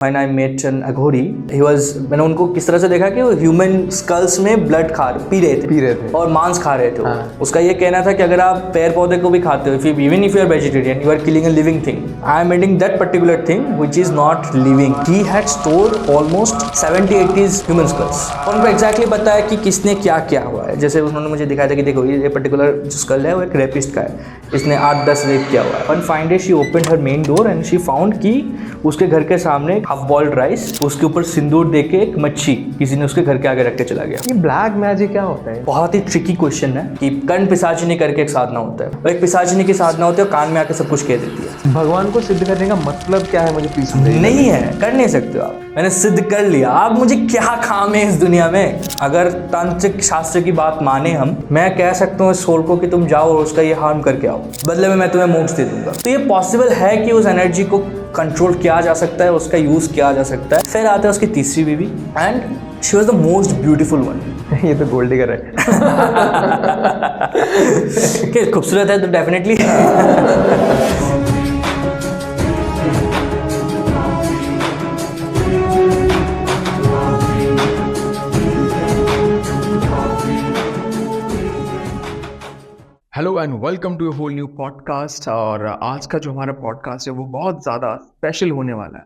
When I met an Aghori, मैंने उनको किस तरह से देखा कि वो ह्यूमन स्कल्स में ब्लड पी रहे थे और मांस खा रहे थे। हाँ। उसका ये कहना था कि अगर आप पेड़ पौधे को भी खाते हो, even if you are vegetarian, you are killing a living thing. I am eating that particular thing which is not living. He had stored almost 70-80 human skulls और उनको एग्जैक्टली पता है कि किसने क्या किया हुआ है। जैसे उन्होंने मुझे दिखाया था कि देखो ये पर्टिकुलर जो स्कल है वो एक रेपिस्ट का है, इसने 8-10 रेप किया हुआ है। One fine day she opened her main door and she found कि उसके घर के सामने हाफ बॉइल्ड राइस, उसके ऊपर सिंदूर देके एक मच्छी किसी ने उसके घर के आगे रख के चला गया। ये ब्लैक मैजिक क्या होता है? बहुत ही ट्रिकी क्वेश्चन है कि कर्ण पिशाचिनी करके एक साधना होता है, और एक पिशाचिनी की साधना होती है और कान में आके सब कुछ कह देती है। भगवान को सिद्ध करने का मतलब क्या है? मुझे प्लीज नहीं है, कर नहीं सकते हो आप। मैंने सिद्ध कर लिया, आप मुझे क्या काम है इस दुनिया में? अगर तांत्रिक शास्त्र की बात माने हम, मैं कह सकता हूँ सोल को कि तुम जाओ और उसका ये हार्म करके आओ, बदले में मैं तुम्हें मोक्ष दे दूंगा। तो ये पॉसिबल है कि उस एनर्जी को कंट्रोल किया जा सकता है, उसका यूज किया जा सकता है। फिर आता है उसकी तीसरी बीवी and she was the most beautiful one. ये तो गोल्ड डिगर है। खूबसूरत है तो definitely. Hello and welcome to a whole new podcast. और आज का जो हमारा पॉडकास्ट है वो बहुत ज़्यादा स्पेशल होने वाला है,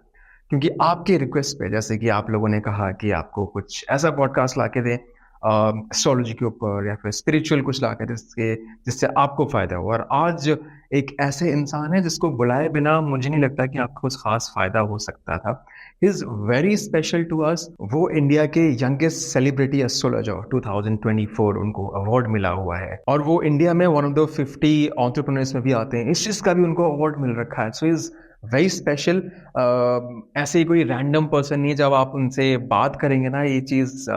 क्योंकि आपके रिक्वेस्ट पे, जैसे कि आप लोगों ने कहा कि आपको कुछ ऐसा पॉडकास्ट ला के दें एस्ट्रोलॉजी के ऊपर या फिर स्पिरिचुअल कुछ ला के जिससे आपको फ़ायदा हो। और आज एक ऐसे इंसान है जिसको बुलाए बिना मुझे नहीं लगता कि आपको कुछ खास फ़ायदा हो सकता था। He is very special to us. वो इंडिया के यंगेस्ट सेलिब्रिटी एस्ट्रोलॉजर 2024 उनको अवार्ड मिला हुआ है, और वो इंडिया में वन ऑफ द 50 एंटरप्रेन्योर्स में भी आते हैं। इस चीज़ का भी उनको अवार्ड मिल रखा है। सो इज़ वेरी स्पेशल। ऐसे ही कोई रैंडम पर्सन नहीं है, जब आप उनसे बात करेंगे ना ये चीज़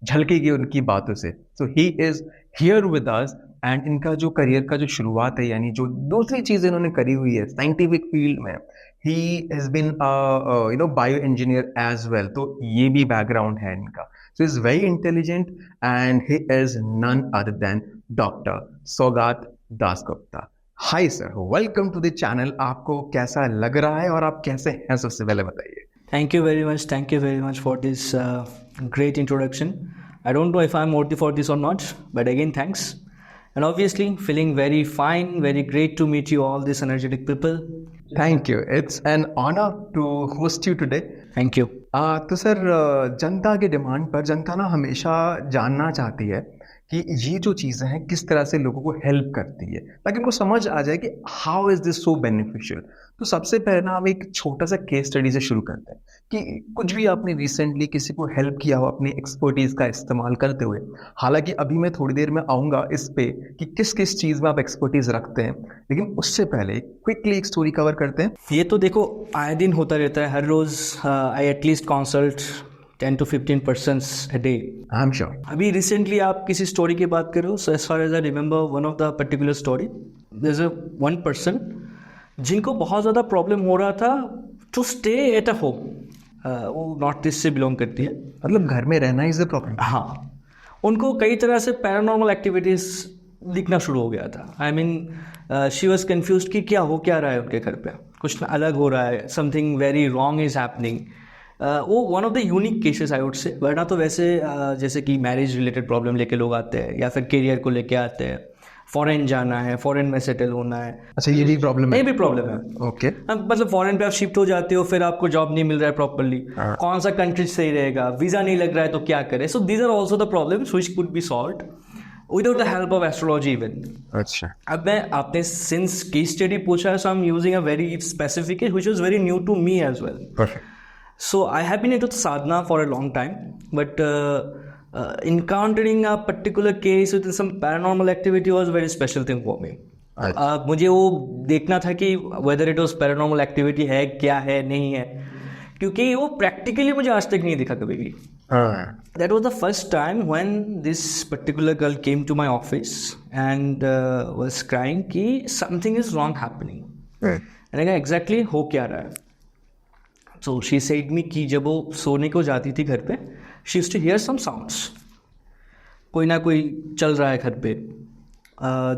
झलकेगी उनकी बातों से। So he is here with us and इनका जो करियर का जो शुरुआत है, यानी जो दूसरी चीज़ इन्होंने करी हुई है साइंटिफिक फील्ड में, he has been bio engineer as well, तो ये भी बैकग्राउंड है इनका। So is very intelligent and he is none other than doctor Saugat Dasgupta. Hi sir, welcome to the channel. आपको कैसा लग रहा है और आप कैसे हैं, सबसे पहले बताइए। Thank you very much for this great introduction. I don't know if I'm worthy for this or not, but again, thanks. And obviously, feeling very fine, very great to meet you all, these energetic people. Thank you. It's an honor to host you today. Thank you. तो sir, जनता के demand पर जनता ना हमेशा जानना चाहती है कि ये जो चीज़ें हैं किस तरह से लोगों को हेल्प करती है, ताकि उनको समझ आ जाए कि how is this so beneficial. तो सबसे पहले ना हम एक छोटा सा केस स्टडी से शुरू करते हैं कि कुछ भी आपने रिसेंटली किसी को हेल्प किया हो अपनी एक्सपर्टीज़ का इस्तेमाल करते हुए। हालांकि अभी मैं थोड़ी देर में आऊँगा इस पे कि किस किस चीज़ में आप एक्सपर्टीज़ रखते हैं, लेकिन उससे पहले क्विकली एक स्टोरी कवर करते हैं। ये तो देखो आए दिन होता रहता है, हर रोज़ I at least consult 10 to 15 persons a day. I'm sure. अभी रिसेंटली आप किसी स्टोरी की बात करो, so as far as I remember one of the particular story, there's a one person जिनको बहुत ज़्यादा प्रॉब्लम हो रहा था to stay at a home. वो नॉर्थ ईस्ट से बिलोंग करती है, मतलब घर में रहना इज द प्रॉब्लम। हाँ, उनको कई तरह से पैरानॉर्मल एक्टिविटीज़ दिखना शुरू हो गया था। I mean she was confuse कि क्या रहा है उनके घर पे, कुछ अलग हो रहा है, something very wrong is happening. वो one of the unique cases I would say. वरना तो वैसे जैसे कि मैरिज रिलेटेड प्रॉब्लम लेके लोग आते हैं, या फिर करियर को लेके आते हैं, फॉरेन जाना है, फॉरेन में सेटल होना है। अच्छा, ये भी प्रॉब्लम है? ये भी प्रॉब्लम है। ओके। मतलब फॉरेन पे आप शिफ्ट हो जाते हो, फिर आपको जॉब नहीं मिल रहा है प्रॉपरली, कौन सा कंट्री सही रहेगा, वीज़ा नहीं लग रहा है तो क्या करें। So these are also the problems which could be solved without the help of astrology even. अच्छा, अब मैं आपने सिंस केस स्टडी पूछा है, so I am using a very specific which was very new to me as well. Perfect. So I have been into sadhana for a long time, but encountering a particular case with some paranormal activity was a very special thing for me. मुझे वो देखना था कि whether it was paranormal activity है, क्या है, नहीं है, क्योंकि वो practically मुझे आज तक नहीं दिखा कभी भी। That was the first time when this particular girl came to my office and was crying कि something is wrong happening. And I go, exactly हो क्या रहा है? So she said me कि जब वो सोने को जाती थी घर पे, she used to hear some sounds. कोई ना कोई चल रहा है घर पे।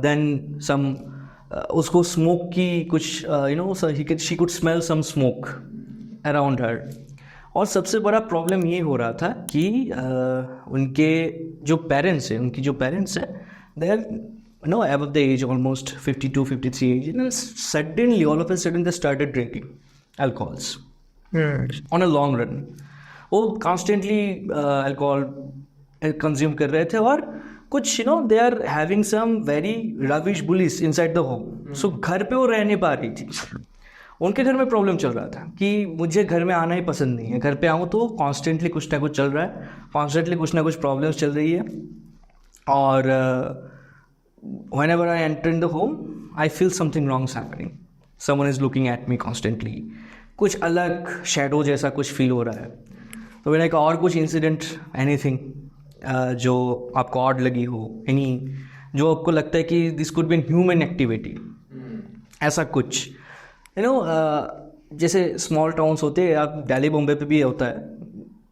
Then some उसको smoke की कुछ she could smell some smoke around her. और सबसे बड़ा प्रॉब्लम ये हो रहा था कि उनके जो पेरेंट्स हैं, उनकी जो पेरेंट्स हैं, they are no above the age, almost 52 53 age, and suddenly all of a sudden they started drinking alcohols on a long run. वो कॉन्स्टेंटली अल्कोहल कंज्यूम कर रहे थे और कुछ they are having some very ravish bullies inside the home. So घर पे वो रह नहीं पा रही थी. उनके घर में प्रॉब्लम चल रहा था कि मुझे घर में आना ही पसंद नहीं है. घर पे आऊँ तो कॉन्स्टेंटली कुछ ना कुछ चल रहा है, कॉन्स्टेंटली कुछ ना कुछ प्रॉब्लम्स चल रही है. और whenever I enter in the home, I feel something wrong is happening. Someone is looking at me constantly. कुछ अलग शैडो जैसा कुछ फील हो रहा है. तो मैंने कहा और कुछ इंसिडेंट, एनीथिंग जो आपको ऑड लगी हो, एनी जो आपको लगता है कि this could be an human activity, ऐसा कुछ जैसे स्मॉल टाउन्स होते हैं, आप दिल्ली बॉम्बे पे भी होता है.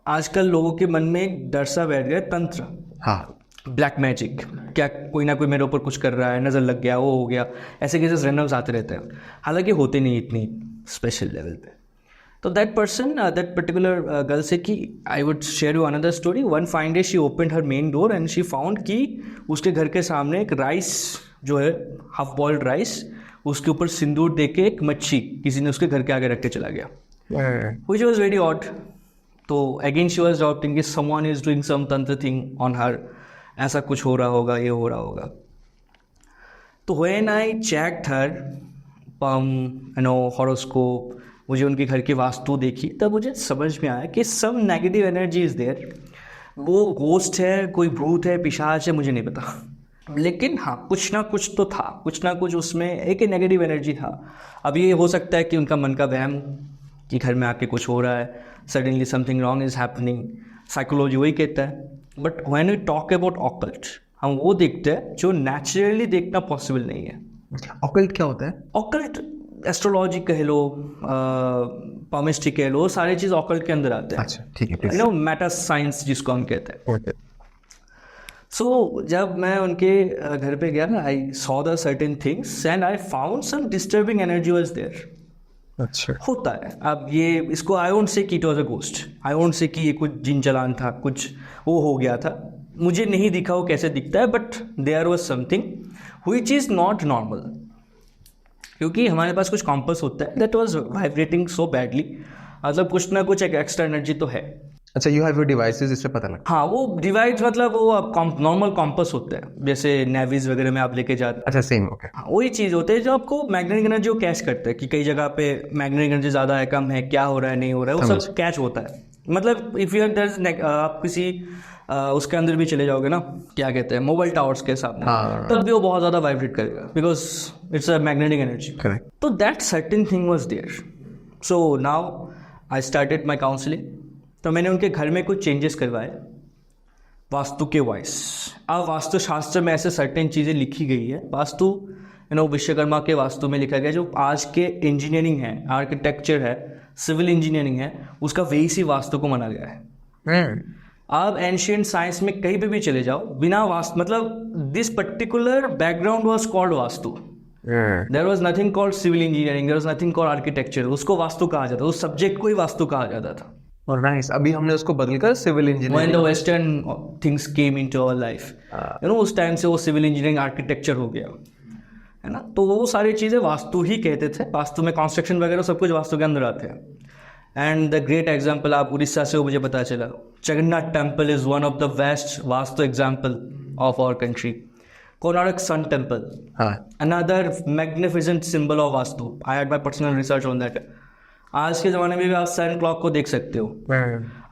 आजकल लोगों के मन में एक डर सा बैठ गया, तंत्र, हाँ, ब्लैक मैजिक, क्या कोई ना कोई मेरे ऊपर कुछ कर रहा है, नज़र लग गया, वो हो गया, ऐसे केसेस रैंडम्स आते रहते हैं. हालांकि होते नहीं इतनी स्पेशल लेवल पे. तो that person, that particular girl से कि I would share you another story. One fine day she opened her main door and she found कि उसके घर के सामने एक राइस जो है, हाफ बॉइल्ड राइस, उसके ऊपर सिंदूर दे के एक मच्छी किसी ने उसके घर के आगे रख के चला गया, विच वॉज वेरी ऑड. तो अगेन शी वॉज डाउटिंग कि समवन इज डूइंग सम तंत्र थिंग ऑन हर, ऐसा कुछ हो रहा होगा, ये हो रहा होगा. तो when I checked her horoscope, मुझे उनके घर की वास्तु देखी, तब मुझे समझ में आया कि some negative energy is there. वो गोस्ट है, कोई भूत है, पिशाच है, मुझे नहीं पता, लेकिन हाँ कुछ ना कुछ तो था, कुछ ना कुछ उसमें एक नेगेटिव एनर्जी था. अब ये हो सकता है कि उनका मन का वहम कि घर में आके कुछ हो रहा है, suddenly something wrong is happening, psychology वही कहता है. But when we talk about occult, हम वो देखते हैं जो नेचुरली देखना पॉसिबल नहीं है. ऑकल्ट क्या होता है? ऑकल्ट एस्ट्रोलॉजी कह लो, पामिस्ट्री कह लो, सारी चीज़ ऑकल्ट के अंदर आते हैं. अच्छा, ठीक है. मेटा साइंस जिसको हम कहते हैं. Okay. सो जब मैं उनके घर पे गया ना, I saw the certain things and I found some disturbing energy was there. अच्छा, होता है. अब ये इसको आई वोंट से कि it was a ghost, I won't say कि ये कुछ जिन चलान था, कुछ वो हो गया था, मुझे नहीं दिखा वो कैसे दिखता है, but there was something which is not normal. क्योंकि हमारे पास कुछ कॉम्पस होता है that was vibrating so badly, मतलब कुछ ना कुछ एक एक्स्ट्रा एनर्जी तो है. अच्छा, यू हैव योर डिवाइसेस, इससे पता लगता हाँ, वो डिवाइस मतलब वो नॉर्मल कॉम्पस होता है, जैसे नेवीज वगैरह में आप लेके जाते हैं. अच्छा, सेम, ओके. हाँ, वही चीज़ होते हैं जो आपको मैग्नेटिक एनर्जी को कैच करता है कि कई जगह पे मैग्नेटिक एनर्जी ज़्यादा है, कम है, क्या हो रहा है, नहीं हो रहा है, वो सब कैच होता है. मतलब इफ़ यू आप किसी उसके अंदर भी चले जाओगे ना, क्या कहते हैं, मोबाइल टावर्स के सामने, तब भी वो बहुत ज़्यादा वाइब्रेट करेगा because it's a magnetic energy. तो that certain thing was there. So now I started my counselling. तो मैंने उनके घर में कुछ चेंजेस करवाए वास्तु के वाइज. अब वास्तु शास्त्र में ऐसे सर्टेन चीज़ें लिखी गई है, वास्तु विश्वकर्मा के वास्तु में लिखा गया, जो आज के इंजीनियरिंग है, आर्किटेक्चर है, सिविल इंजीनियरिंग है, उसका वही सी वास्तु को माना गया है. आप एंशियंट साइंस में कहीं पे भी चले जाओ, बिना वास्तु, मतलब this particular background was called vastu. There was nothing called civil engineering, there was nothing called architecture. उसको वास्तु कहा जाता था, उस सब्जेक्ट को ही वास्तु कहा जाता था. और नाइस, अभी हमने उसको बदलकर civil engineering, when the western things came into our life, उस टाइम से वो सिविल इंजीनियरिंग, आर्किटेक्चर हो गया है ना. तो वो सारी चीज़ें वास्तु ही कहते थे. वास्तु में कंस्ट्रक्शन वगैरह सब कुछ वास्तु के अंदर आते हैं. एंड द ग्रेट एग्जाम्पल, आप उड़ीसा से हो, मुझे पता चला, Jagannath temple is one of the best vastu example of our country. Konark sun temple, another magnificent symbol of vastu. I had my personal research on that. आज के ज़माने में भी आप सन क्लॉक को देख सकते हो.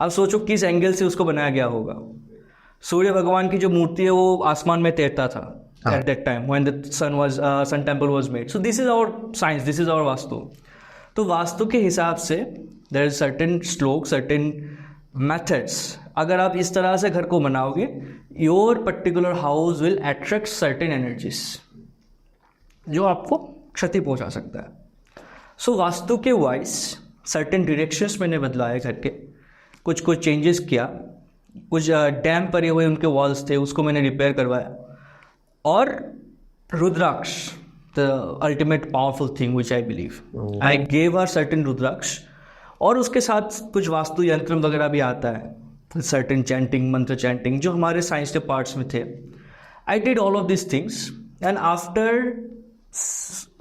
अब सोचो किस एंगल से उसको बनाया गया होगा. सूर्य भगवान की जो मूर्ति है वो आसमान में तैरता था at that time when the sun temple was made. So this is our science, this is our vastu. तो वास्तु के हिसाब से there is certain sloka, certain methods. अगर आप इस तरह से घर को बनाओगे, your particular house will attract certain energies जो आपको क्षति पहुंचा सकता है. सो वास्तु के वाइज सर्टेन डायरेक्शंस मैंने बदलाए घर के, कुछ कुछ चेंजेस किया. कुछ डैम पड़े हुए उनके वॉल्स थे, उसको मैंने रिपेयर करवाया. और rudraksha, the ultimate powerful thing which I believe, I gave her certain rudraksha. और उसके साथ कुछ वास्तु यंत्र वगैरह भी आता है, सर्टेन चैंटिंग, मंत्र चैंटिंग, जो हमारे साइंस के पार्ट्स में थे. I did all of this things and after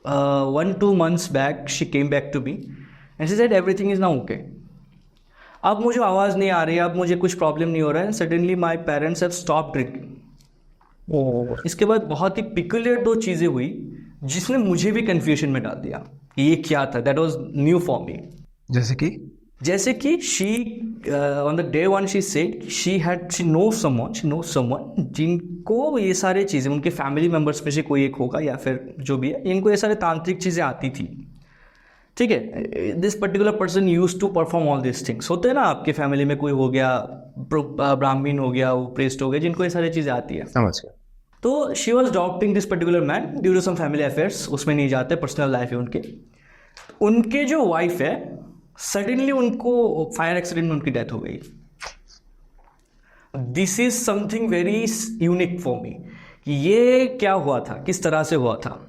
1-2 months back she came back to me and she said everything is now okay. अब मुझे आवाज़ नहीं आ रही है, अब मुझे कुछ प्रॉब्लम नहीं हो रहा है. Suddenly my parents have stop drinking. इसके बाद बहुत ही पिकुलियर 2 चीज़ें हुई जिसने मुझे भी कन्फ्यूजन में डाल दिया कि ये क्या था. That was new for me. जैसे कि she on the day 1 she said she know someone जिनको ये सारे चीज़ें, उनके फैमिली मेम्बर्स में से कोई एक होगा या फिर जो भी है, इनको ये सारे तांत्रिक चीज़ें आती थी. ठीक है, this particular person use to perform all this things. होते हैं ना आपके फैमिली में, कोई हो गया ब्राह्मण हो गया, वो प्रेस्ट हो गया, जिनको ये सारी चीज़ें आती है. समझ गया. तो she was doctoring this particular man due to some family affairs. उसमें नहीं जाते, पर्सनल लाइफ है उनके जो वाइफ है, सडनली उनको फायर एक्सीडेंट में उनकी डेथ हो गई. This is something very unique for me. ये क्या हुआ था, किस तरह से हुआ था.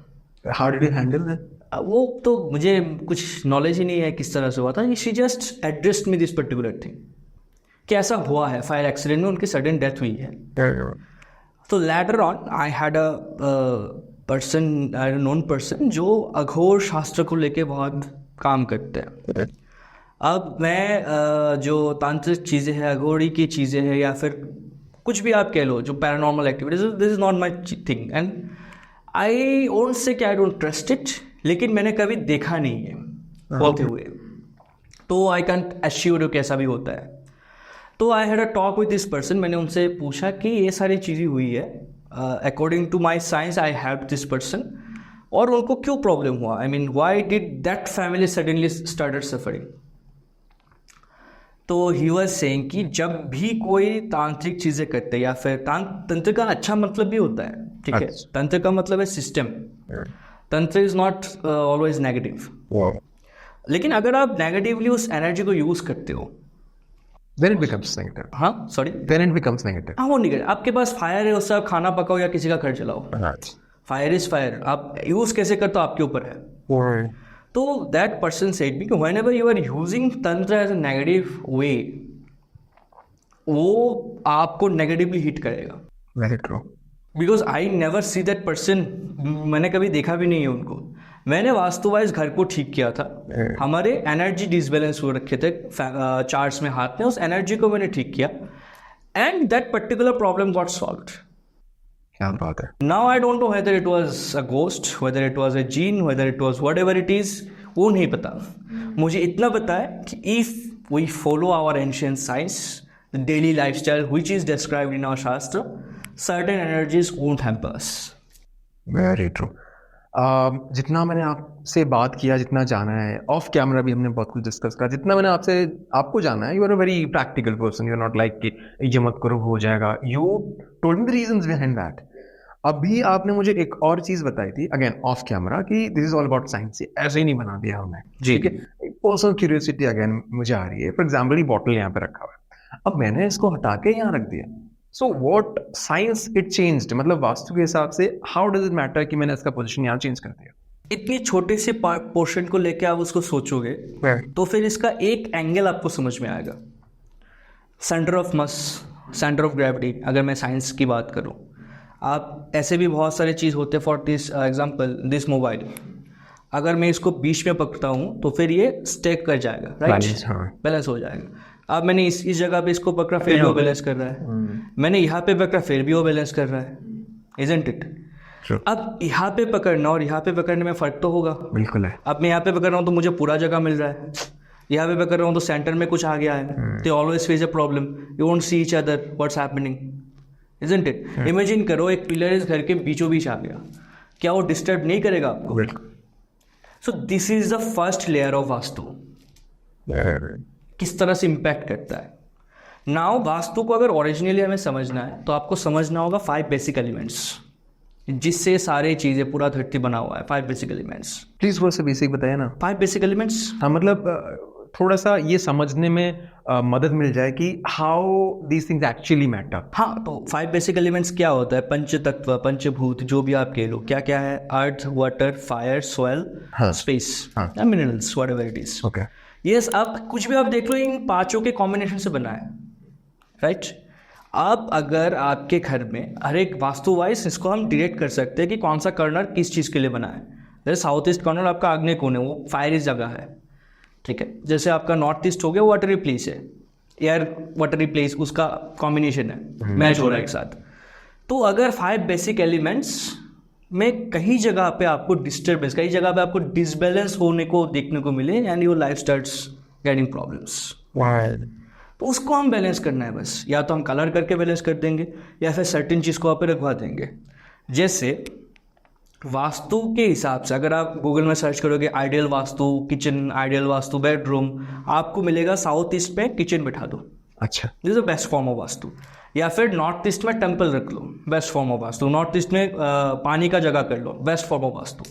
How did you handle that? वो तो मुझे कुछ नॉलेज ही नहीं है किस तरह से हुआ था. She just addressed me this particular thing कि ऐसा हुआ है, फायर एक्सीडेंट में उनकी सडन डेथ हुई है. तो later on I had a person, I known person, जो अघोर शास्त्र को लेके बहुत काम करते हैं. अब मैं जो तांत्रिक चीज़ें हैं, अघोरी की चीज़ें हैं, या फिर कुछ भी आप कह लो, जो paranormal activities, this is not my thing and I won't say कि आई डोंट ट्रस्ट इट, लेकिन मैंने कभी देखा नहीं है होते हुए, तो आई कैंट एश्योर यू कैसा भी होता है. तो I had a talk with this person. मैंने उनसे पूछा कि ये सारी चीज़ें हुई है, according to my science I have this person, और उनको क्यों प्रॉब्लम हुआ. I mean why did that family suddenly started suffering. तो ही वाज सेइंग कि जब भी कोई तांत्रिक चीज़ें करते हैं, या फिर तंत्र का अच्छा मतलब भी होता है, ठीक है, तंत्र का मतलब है सिस्टम. तंत्र इज नॉट ऑलवेज नेगेटिव. लेकिन अगर आप नेगेटिवली उस एनर्जी को यूज करते हो, then it becomes negative. हाँ sorry, then it becomes negative. हाँ वो निकल. आपके पास फायर है, उससे आप खाना पकाओ या किसी का घर चलाओ, फायर इज फायर. आप यूज कैसे करते हो आपके ऊपर है. तो दैट पर्सन सेड मी कि whenever you are using tantra as a negative way, वो आपको नेगेटिवली हिट करेगा. Very true. Because I never see that person. मैंने कभी देखा भी नहीं है उनको. मैंने वास्तुवाइज घर को ठीक किया था. हमारे एनर्जी डिसबैलेंस हो रखे थे चार्ट्स में, हाथ में, उस एनर्जी को मैंने ठीक किया and that particular problem got solved. क्या बात है. Now I don't know whether it was a ghost, whether it was a jinn, whether it was whatever it is, वो नहीं पता. मुझे इतना पता है कि if we follow our ancient science, the daily lifestyle which is described in our shastra, certain energies won't hamper us. Very true. जितना मैंने आपसे बात किया, जितना जाना है, ऑफ कैमरा भी हमने बहुत कुछ डिस्कस करा, जितना मैंने आपको जाना है, you are a very practical person. You are not like कि ये मत करो हो जाएगा. You told me the reasons behind that. अभी आपने मुझे एक और चीज बताई थी, अगेन ऑफ कैमरा, कि this is all about science. ऐसे ही नहीं बना दिया हमने, ठीक है. पर्सनल क्यूरियोसिटी अगेन मुझे आ रही है. फॉर एग्जाम्पल, ये बॉटल यहाँ पे रखा हुआ है, अब मैंने इसको हटा के यहाँ रख दिया. So what science it changed, मतलब वास्तु के हिसाब से हाउ डज इट मैटर कि मैंने इसका पोजीशन यहाँ चेंज कर दिया. इतनी छोटे से पोर्शन को लेके आप उसको सोचोगे तो फिर इसका एक एंगल आपको समझ में आएगा. सेंटर ऑफ मस, सेंटर ऑफ ग्रेविटी, अगर मैं साइंस की बात करूँ, आप ऐसे भी बहुत सारे चीज़ होते हैं. For this example, this mobile, अगर मैं इसको बीच में पकड़ता हूँ तो फिर ये स्टेक कर जाएगा, राइट, बैलेंस हो जाएगा. अब मैंने इस जगह पे इसको पकड़ा, फिर भी वो बैलेंस कर रहा है. मैंने यहाँ पे पकड़ा, फिर भी वो बैलेंस कर रहा है, इजंट इट. अब यहाँ पे पकड़ना और यहाँ पे पकड़ने में फ़र्क तो होगा. बिल्कुल है. अब मैं यहाँ पे पकड़ रहा हूँ तो मुझे पूरा जगह मिल रहा है, यहाँ पे पकड़ रहा हूँ तो सेंटर में कुछ आ गया है. तो always face a problem, you won't see each other what's happening, isn't it. Imagine करो एक पिलर इस घर के बीचों बीच आ गया, क्या वो डिस्टर्ब नहीं करेगा आपको? सो this is the first layer of vastu, किस तरह से इम्पैक्ट करता है. नाउ वास्तु को अगर ओरिजिनली हमें समझना है तो आपको समझना होगा 5 बेसिक एलिमेंट्स, जिससे सारे चीज़ें, पूरा धरती बना हुआ है. 5 बेसिक एलिमेंट्स. प्लीज वो से बेसिक बताइए ना. 5 बेसिक एलिमेंट्स. हाँ, मतलब थोड़ा सा ये समझने में मदद मिल जाए कि how these things actually matter. हाँ, तो 5 बेसिक एलिमेंट्स क्या होता है? पंच तत्व, पंचभूत, जो भी आप कह लो, क्या क्या है? Earth, water, fire, soil, space, minerals, whatever it is. Okay. Yes, आप कुछ भी आप देख लो इन पांचों के कॉम्बिनेशन से बना है, राइट। अब अगर आपके घर में हर एक वास्तु वाइज इसको हम डिरेक्ट कर सकते हैं कि कौन सा कॉर्नर किस चीज़ के लिए बना है। जैसे साउथ ईस्ट कॉर्नर आपका आग्नेय कोण है, वो फायरी जगह है, ठीक है। जैसे आपका नॉर्थ ईस्ट हो गया, वो वाटरी प्लेस है, एयर वाटरी प्लेस, उसका कॉम्बिनेशन है, मैच हो रहा है एक साथ। तो अगर 5 बेसिक एलिमेंट्स में कहीं जगह पे आपको डिस्टर्बेंस, कहीं जगह पे आपको डिसबैलेंस होने को देखने को मिले and your life starts getting problems, तो उसको हम बैलेंस करना है बस। या तो हम कलर करके बैलेंस कर देंगे या फिर सर्टेन चीज़ को आप पे रखवा देंगे। जैसे वास्तु के हिसाब से अगर आप गूगल में सर्च करोगे ideal vastu kitchen, ideal vastu bedroom, आपको मिलेगा साउथ ईस्ट में किचन बिठा दो, अच्छा, this is the best form of vastu. या फिर नॉर्थ ईस्ट में टेम्पल रख लो, best form of vastu. North east में पानी का जगह कर लो, best form of vastu.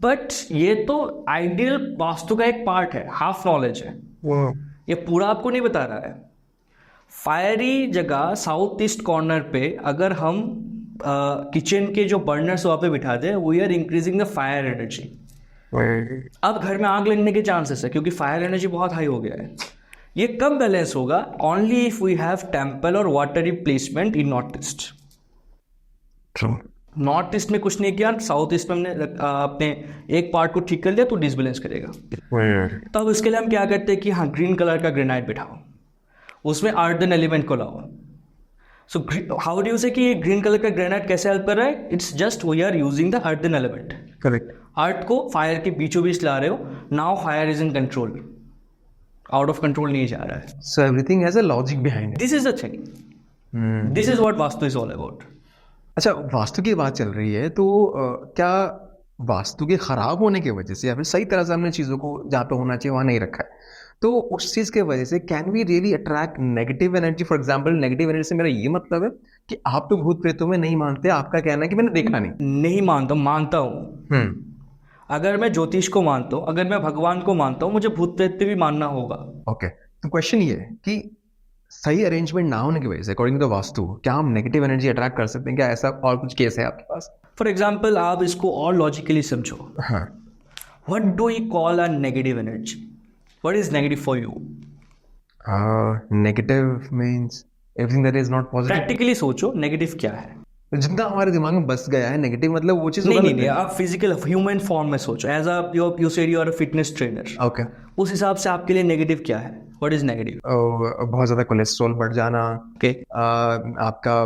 But ये तो आइडियल वास्तु का एक पार्ट है, हाफ नॉलेज है, ये पूरा आपको नहीं बता रहा है। फायरी जगह साउथ ईस्ट कॉर्नर पे अगर हम किचन के जो बर्नर्स वहाँ पे बिठा दें, we are increasing the fire energy. अब घर में आग लगने के चांसेस है क्योंकि फायर एनर्जी बहुत हाई हो गया है। ये कब बैलेंस होगा? Only if we have temple और watery placement in north east. North east में कुछ नहीं किया, साउथ ईस्ट में हमने अपने एक पार्ट को ठीक कर लिया तो डिसबैलेंस करेगा। तो अब इसके लिए हम क्या करते हैं कि हाँ, ग्रीन कलर का ग्रेनाइट बिठाओ, उसमें अर्दन एलिमेंट को लाओ। So how do you say कि ये ग्रीन कलर का ग्रेनाइट कैसे हेल्प कर रहा है? It's just we are using the earthen element. Correct. Earth को फायर के बीचों बीच ला रहे हो, now fire is in control, out of control नहीं जा रहा है। So everything has a logic behind it. This is the thing, this is what vastu is all about. अच्छा, वास्तु की बात चल रही है तो क्या वास्तु के खराब होने की वजह से या फिर सही तरह से हमने चीज़ों को जहाँ पे होना चाहिए वहाँ नहीं रखा है, तो उस चीज़ के वजह से can we really attract negative energy? For example, negative energy से मेरा ये मतलब है कि आप तो भूत प्रेतों में नहीं मानते, आपका कहना है कि मैंने देखा नहीं मानता, मानता हूँ। अगर मैं ज्योतिष को मानता हूँ, अगर मैं भगवान को मानता हूँ, मुझे भूत प्रेत भी मानना होगा। ओके, तो क्वेश्चन ये है कि सही अरेंजमेंट ना होने की वजह से अकॉर्डिंग टू वास्तु क्या हम नेगेटिव एनर्जी अट्रैक्ट कर सकते हैं? क्या ऐसा और कुछ केस है आपके पास? फॉर एग्जाम्पल, आप इसको और लॉजिकली समझो। हाँ, what do you call a negative energy? What is negative for you? Negative means everything that is not positive. Practically सोचो, नेगेटिव क्या है? जितना हमारे दिमाग में बस गया है नेगेटिव मतलब वो चीज़ नहीं, आप फिजिकल ह्यूमन फॉर्म में सोचो। As a you said you are a fitness trainer, okay, उस हिसाब से आपके लिए नेगेटिव क्या है? What is negative? बहुत ज़्यादा कोलेस्ट्रॉल बढ़ जाना, ओके, आपका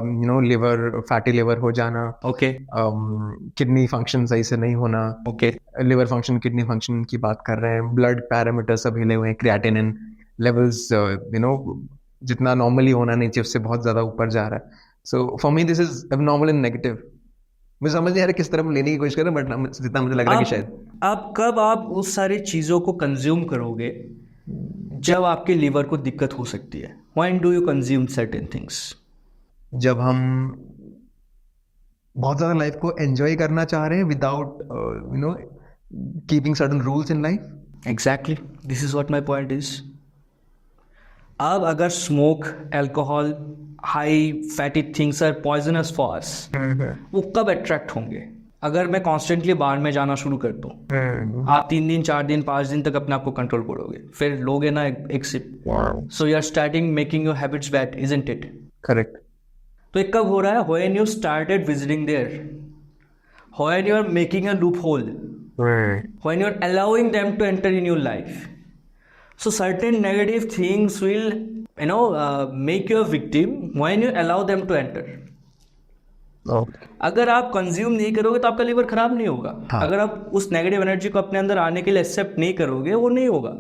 लिवर, फैटी लिवर हो जाना, ओके, किडनी फंक्शन सही से नहीं होना, okay, liver function, kidney function की बात कर रहे हैं, ब्लड पैरामीटर सब हिले हुए हैं, क्रिएटिनिन लेवल्स जितना नॉर्मली होना नहीं चाहिए उससे बहुत ज़्यादा ऊपर जा रहा है। So for me this is abnormal and negative. मुझे समझ नहीं आ रहा किस तरफ लेने की कोशिश कर रहे हैं, बट जितना मुझे लग रहा है कि शायद आप कब आप उस सारी चीज़ों को कंज्यूम करोगे जब आपके लीवर को दिक्कत हो सकती है। When do you consume certain things? जब हम बहुत ज़्यादा लाइफ को एंजॉय करना चाह रहे हैं without keeping certain rules in life. Exactly, this is what my point is. अब अगर smoke, alcohol, high fatty things are poisonous for us, वो कब अट्रैक्ट होंगे? अगर मैं कॉन्स्टेंटली बाहर में जाना शुरू कर दूँ, आप 3 दिन 4 दिन 5 दिन तक अपने आप को कंट्रोल करोगे, फिर लोगे ना एक sip, so you are starting making your habits bad, isn't it? Correct. तो ये कब हो रहा है? When you started visiting there, when you are making a loophole, when you are allowing them to enter in your life. So certain negative things will, make you a victim when you allow them to enter. अगर आप consume नहीं करोगे तो आपका liver खराब नहीं होगा। हाँ. अगर आप उस नेगेटिव एनर्जी को अपने अंदर आने के लिए एक्सेप्ट नहीं करोगे, वो नहीं होगा।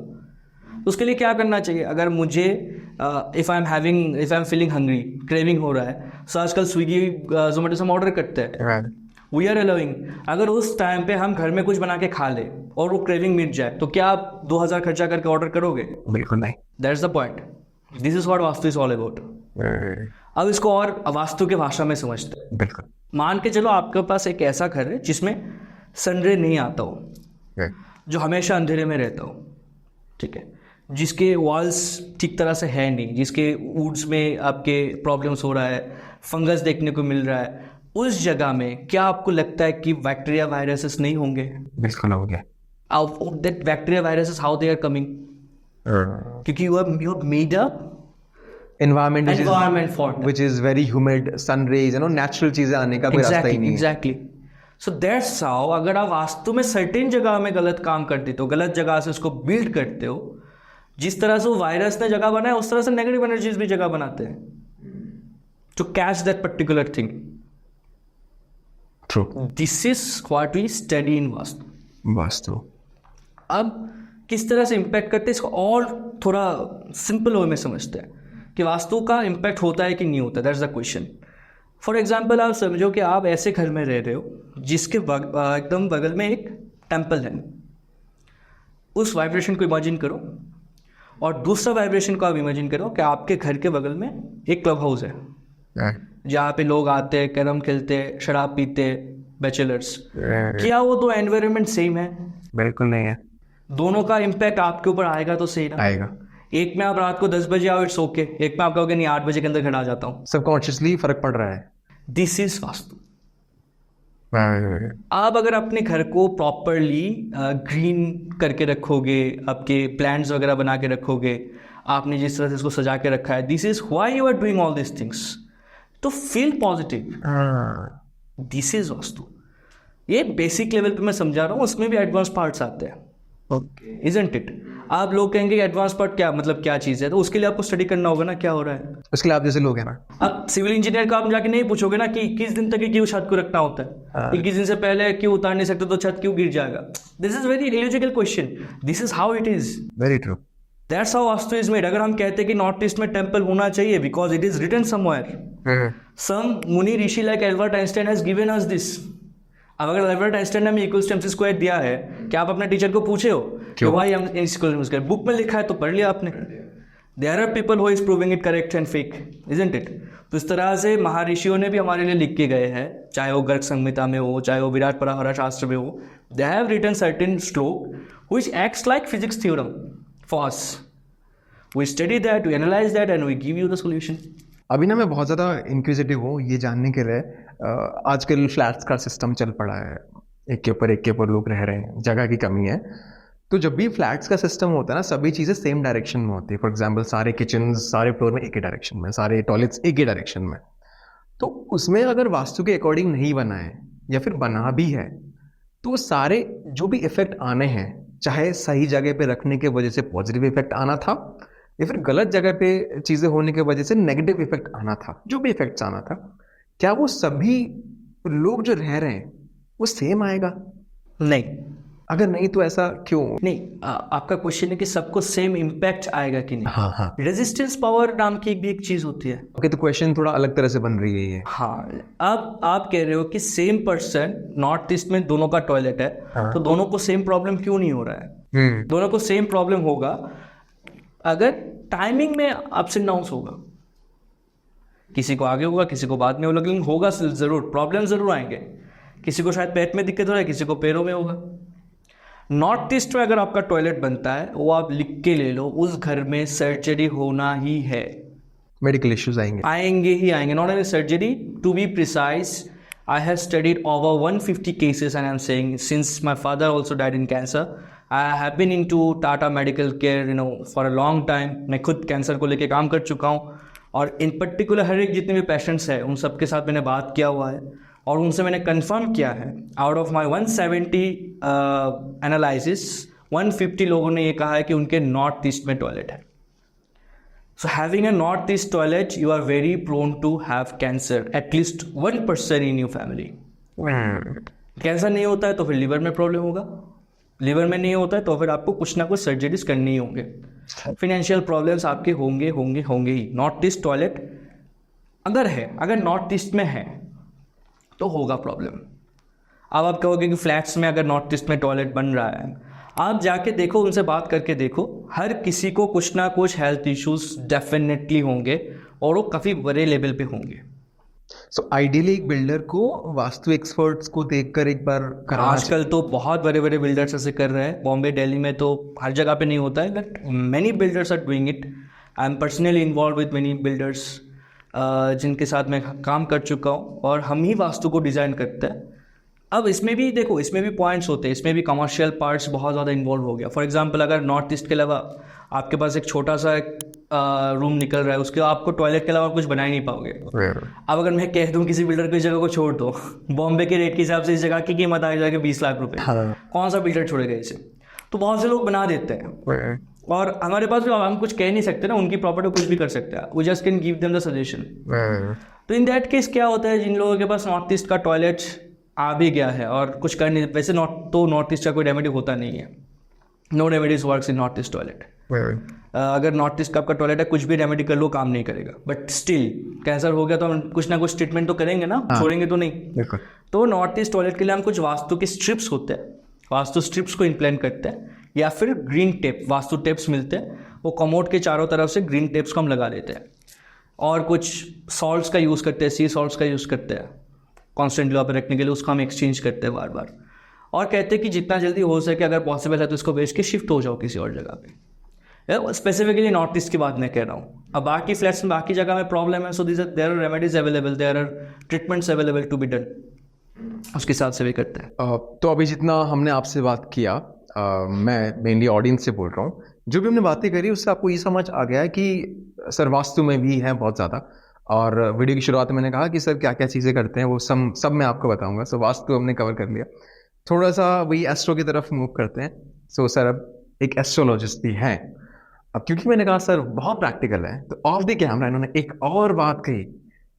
उसके लिए क्या करना चाहिए? अगर मुझे if I am feeling hungry, craving हो रहा है, सो आजकल स्विगी जोमेटो से हम ऑर्डर करते हैं, वी आर अलाउइंग। अगर उस टाइम पे हम घर में कुछ बना के खा ले और वो क्रेविंग मिट जाए, तो क्या आप 2000 खर्चा करके ऑर्डर करोगे? बिल्कुल नहीं। That's the point, this is what vastu is all about. अब इसको और वास्तु के भाषा में समझते हैं। बिल्कुल। मान के चलो आपके पास एक ऐसा घर है जिसमें सनरे नहीं आता हो, जो हमेशा अंधेरे में रहता हो, ठीक है, जिसके वॉल्स ठीक तरह से है नहीं, जिसके वुड्स में आपके प्रॉब्लम्स हो रहा है, फंगस देखने को मिल रहा है, उस जगह में क्या आपको लगता है कि बैक्टीरिया वायरसेस नहीं होंगे? बिल्कुल हो गया। That bacteria viruses how they are coming? क्योंकि you have made a environment environment for that. which is very humid, sun rays, natural चीजें आने का कोई रास्ता ही नहीं है. एग्जैक्टली. सो दैट्स हाउ अगर आप वास्तु में सर्टेन जगह में गलत काम करते हो, गलत जगह से उसको बिल्ड करते हो, जिस तरह से वो वायरस ने जगह बनाया उस तरह से नेगेटिव एनर्जीज भी जगह बनाते हैं to catch that particular thing. True. This is what we study in vastu. Vastu. अब किस तरह से इम्पैक्ट करते हैं इसको और थोड़ा सिंपल वे में समझते हैं कि वास्तु का इम्पैक्ट होता है कि नहीं होता. That's the question. For example आप समझो कि आप ऐसे घर में रह रहे हो जिसके एकदम बगल में एक टेम्पल है. उस वाइब्रेशन को इमेजिन करो और दूसरा वाइब्रेशन को आप इमेजिन करो कि आपके घर के बगल में एक क्लब हाउस है जहाँ पे लोग आते हैं, कैरम खेलते हैं, शराब पीते हैं, बैचलर्स. क्या वो दो एनवायरनमेंट सेम है? बिल्कुल नहीं है. दोनों का इम्पैक्ट आपके ऊपर आएगा तो सही ना. आएगा. एक में आप रात को 10 बजे आओ, इट्स ओके. एक में आप कहोगे नहीं 8 बजे के अंदर घर आ जाता हूँ. सबकॉन्शियसली फर्क पड़ रहा है. This is vastu. आप अगर अपने घर को प्रॉपरली ग्रीन करके रखोगे, आपके प्लांट्स वगैरह बना के रखोगे, आपने जिस तरह से इसको सजा के रखा है, this is why you are doing all this things to feel positive. This is vastu. ये बेसिक लेवल पे मैं समझा रहा हूँ, उसमें भी एडवांस पार्ट्स आते हैं. Isn't it? आप लोग कहेंगे एडवांस पार्ट क्या मतलब क्या चीज़ है, तो उसके लिए आपको स्टडी करना होगा ना क्या हो रहा है. उसके लिए आप जैसे लोग हैं ना, अब सिविल इंजीनियर को आप जाके नहीं पूछोगे ना कि 21 दिन तक क्यों छत को रखना होता है, 21 दिन से पहले क्यों उतार नहीं सकते तो छत क्यों गिर जाएगा. This is very illogical question. This is how it is. Very true. That's how vastu is made. अगर हम कहते हैं कि नॉर्थ ईस्ट में टेम्पल होना चाहिए because it is written somewhere, some muni rishi like Albert Einstein has given us this. अब अगर एल्बर्ट आइंस्टाइन ने हमें इक्वल्स टू एमसी स्क्वायर दिया है, क्या आप अपने टीचर को पूछे हो कि भाई हम इक्वल्स स्क्वायर बुक में लिखा है तो पढ़ लिया आपने. There are people who is proving it correct and fake, isn't it. तो इस तरह से महर्षियों ने भी हमारे लिए लिख के गए हैं, चाहे वो गर्ग संहिता में हो, चाहे वो विराट पराहरा शास्त्र में हो. They have written certain shloka which acts like physics theorem for us. We study that, we analyse that and we give you the solution. अभी ना मैं बहुत ज़्यादा इंक्विजिटिव हूँ ये जानने के लिए. आजकल फ्लैट्स का सिस्टम चल पड़ा है, एक के ऊपर लोग रह रहे हैं, जगह की कमी है. तो जब भी फ्लैट्स का सिस्टम होता है ना, सभी चीज़ें सेम डायरेक्शन में होती है. फॉर एग्जांपल सारे किचन सारे फ्लोर में एक ही डायरेक्शन में, सारे टॉयलेट्स एक ही डायरेक्शन में. तो उसमें अगर वास्तु के अकॉर्डिंग नहीं बना है या फिर बना भी है तो सारे जो भी इफेक्ट आने हैं, चाहे सही जगह पे रखने के वजह से पॉजिटिव इफेक्ट आना था या फिर गलत जगह पे चीज़ें होने की वजह से नेगेटिव इफेक्ट आना था, जो भी इफेक्ट्स आना था, क्या वो सभी लोग जो रह रहे हैं वो सेम आएगा? नहीं. अगर नहीं तो ऐसा क्यों? नहीं, आपका क्वेश्चन है कि सबको सेम इम्पैक्ट आएगा कि नहीं. हाँ. रेजिस्टेंस पावर नाम की भी एक चीज होती है. ओके, तो क्वेश्चन थोड़ा अलग तरह से बन रही है ये. हाँ, अब आप कह रहे हो कि सेम पर्सन नॉर्थ ईस्ट में दोनों का टॉयलेट है, तो दोनों को सेम प्रॉब्लम क्यों नहीं हो रहा है? दोनों को सेम प्रॉब्लम होगा अगर टाइमिंग में अप्स एंड डाउन्स होगा. किसी को आगे होगा, किसी को बाद में होगा, लेकिन होगा जरूर, प्रॉब्लम जरूर आएंगे. किसी को शायद पेट में दिक्कत हो रहा है, किसी को पैरों में होगा. नॉर्थ ईस्ट में अगर आपका टॉयलेट बनता है, वो आप लिख के ले लो, उस घर में सर्जरी होना ही है. मेडिकल इश्यूज आएंगे ही आएंगे. Not only surgery, to be precise, I have studied over 150 cases and I'm saying since my father also died in cancer, I have been into Tata Medical Care for a long time. मैं खुद cancer को लेके काम कर चुका हूँ और इन particular हर एक जितने भी पेशेंट्स हैं उन सब के साथ मैंने बात किया हुआ है और उनसे मैंने कंफर्म किया है. आउट ऑफ माई 170 एनालिसिस 150 लोगों ने ये कहा है कि उनके नॉर्थ ईस्ट में टॉयलेट है. So having a northeast toilet, you are very prone to have cancer. At least 1% in your family. Cancer नहीं होता है तो फिर लीवर में प्रॉब्लम होगा. लीवर में नहीं होता है तो फिर आपको कुछ ना कुछ सर्जरीज करनी ही होंगे. फिनेंशियल प्रॉब्लम्स आपके होंगे ही. नॉर्थ ईस्ट टॉयलेट अगर नॉर्थ ईस्ट में है तो होगा प्रॉब्लम. अब आप कहोगे कि फ्लैट्स में अगर नॉर्थ ईस्ट में टॉयलेट बन रहा है, आप जाके देखो, उनसे बात करके देखो, हर किसी को कुछ ना कुछ हेल्थ इश्यूज डेफिनेटली होंगे और वो काफ़ी बड़े लेवल पे होंगे. सो आइडियली एक बिल्डर को वास्तु एक्सपर्ट्स को देखकर एक बार कराना. आजकल तो बहुत बड़े बड़े बिल्डर्स ऐसे कर रहे हैं. बॉम्बे, दिल्ली में तो हर जगह पे नहीं होता है, but many builders are doing it. I am personally involve with many builders जिनके साथ मैं काम कर चुका हूँ और हम ही वास्तु को डिज़ाइन करते हैं अब इसमें भी देखो, इसमें भी पॉइंट्स होते हैं, इसमें भी कमर्शियल पार्ट्स बहुत ज़्यादा इन्वॉल्व हो गया। फॉर एग्जांपल अगर नॉर्थ ईस्ट के अलावा आपके पास एक छोटा सा रूम निकल रहा है, उसके आपको टॉयलेट के अलावा कुछ बना ही नहीं पाओगे। अब अगर मैं कह दूं किसी बिल्डर को इस जगह को छोड़ दो, बॉम्बे के रेट के हिसाब से इस जगह की कीमत आ जाएगी 20 लाख रुपए, कौन सा बिल्डर छोड़ेगा इसे? तो बहुत से लोग बना देते हैं, और हमारे पास भी हम कुछ कह नहीं सकते ना, उनकी प्रॉपर्टी कुछ भी कर सकते हैं, we just can give them the suggestion. तो इन दैट केस क्या होता है, जिन लोगों के पास नॉर्थ ईस्ट का टॉयलेट आ भी गया है और कुछ कर नहीं, वैसे नॉर्थ ईस्ट का कोई रेमेडी होता नहीं है, no remedies works in north east toilet. अगर नॉर्थ ईस्ट का आपका टॉयलेट है, कुछ भी रेमेडी कर लो काम नहीं करेगा, बट स्टिल कैंसर हो गया तो हम कुछ ना कुछ ट्रीटमेंट तो करेंगे ना, छोड़ेंगे तो नहीं। तो नॉर्थ ईस्ट टॉयलेट के लिए हम कुछ वास्तु के स्ट्रिप्स होते हैं, वास्तु स्ट्रिप्स को इम्प्लांट करते हैं, या फिर ग्रीन टेप, वास्तु टेप्स मिलते हैं, वो कमोड के चारों तरफ से ग्रीन टेप्स को हम लगा देते हैं, और कुछ सॉल्ट्स का यूज़ करते हैं, सी सॉल्ट्स का यूज़ करते हैं कॉन्स्टेंटली वहाँ पर रखने के लिए, उसको हम एक्सचेंज करते हैं बार बार, और कहते हैं कि जितना जल्दी हो सके अगर पॉसिबल है तो इसको बेच के शिफ्ट हो जाओ किसी और जगह पे। स्पेसिफिकली नॉर्थ ईस्ट की बात मैं कह रहा हूँ। अब बाकी फ्लैट्स में बाकी जगह में प्रॉब्लम है, so there are remedies available, there are treatments available to be done, उसके हिसाब से भी करते हैं। तो अभी जितना हमने आपसे बात किया, मैं मेनली ऑडियंस से बोल रहा हूँ, जो भी हमने बातें करी उससे आपको ये समझ आ गया है कि सर वास्तु में भी है बहुत ज़्यादा, और वीडियो की शुरुआत में मैंने कहा कि सर क्या क्या चीज़ें करते हैं वो सब मैं आपको बताऊंगा। सो वास्तु हमने कवर कर लिया, थोड़ा सा वही एस्ट्रो की तरफ मूव करते हैं। सो सर अब एक एस्ट्रोलॉजिस्ट भी हैं, अब क्योंकि मैंने कहा सर बहुत प्रैक्टिकल है, तो ऑफ द कैमरा इन्होंने एक और बात कही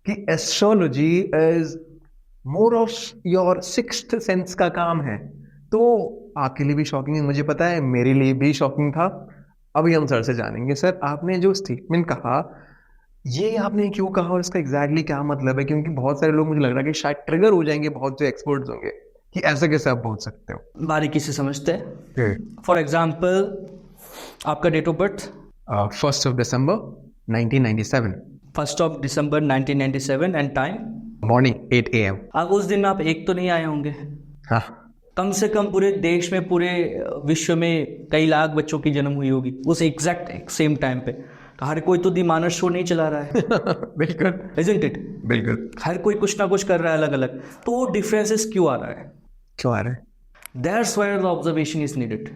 कि astrology is more of your sixth sense का काम है। तो आपके लिए भी शॉकिंग है, मुझे पता है मेरे लिए भी शॉकिंग था। अभी हम सर से जानेंगे, सर आपने जो स्टेटमेंट कहा ये आपने क्यों कहा और इसका एग्जैक्टली क्या मतलब है, क्योंकि बहुत सारे लोग मुझे लग रहा है कि शायद ट्रिगर हो जाएंगे, बहुत जो एक्सपर्ट्स होंगे कि ऐसा कैसे आप बोल सकते हो। बारीकी से समझते हैं। फॉर एग्जाम्पल आपका date of birth 1 December 1997, 1 December 1997 and time morning 8 AM। अब उस दिन आप एक तो नहीं आए होंगे, हाँ कम से कम पूरे देश में, पूरे विश्व में कई लाख बच्चों की जन्म हुई होगी उस एग्जैक्ट सेम टाइम पे। तो हर कोई तो दी मानस शो नहीं चला रहा है बिल्कुल, isn't it? बिल्कुल, हर कोई कुछ ना कुछ कर रहा है अलग अलग, तो वो डिफरेंसेस क्यों आ रहा है? क्यों आ रहा है? That's where the observation is needed.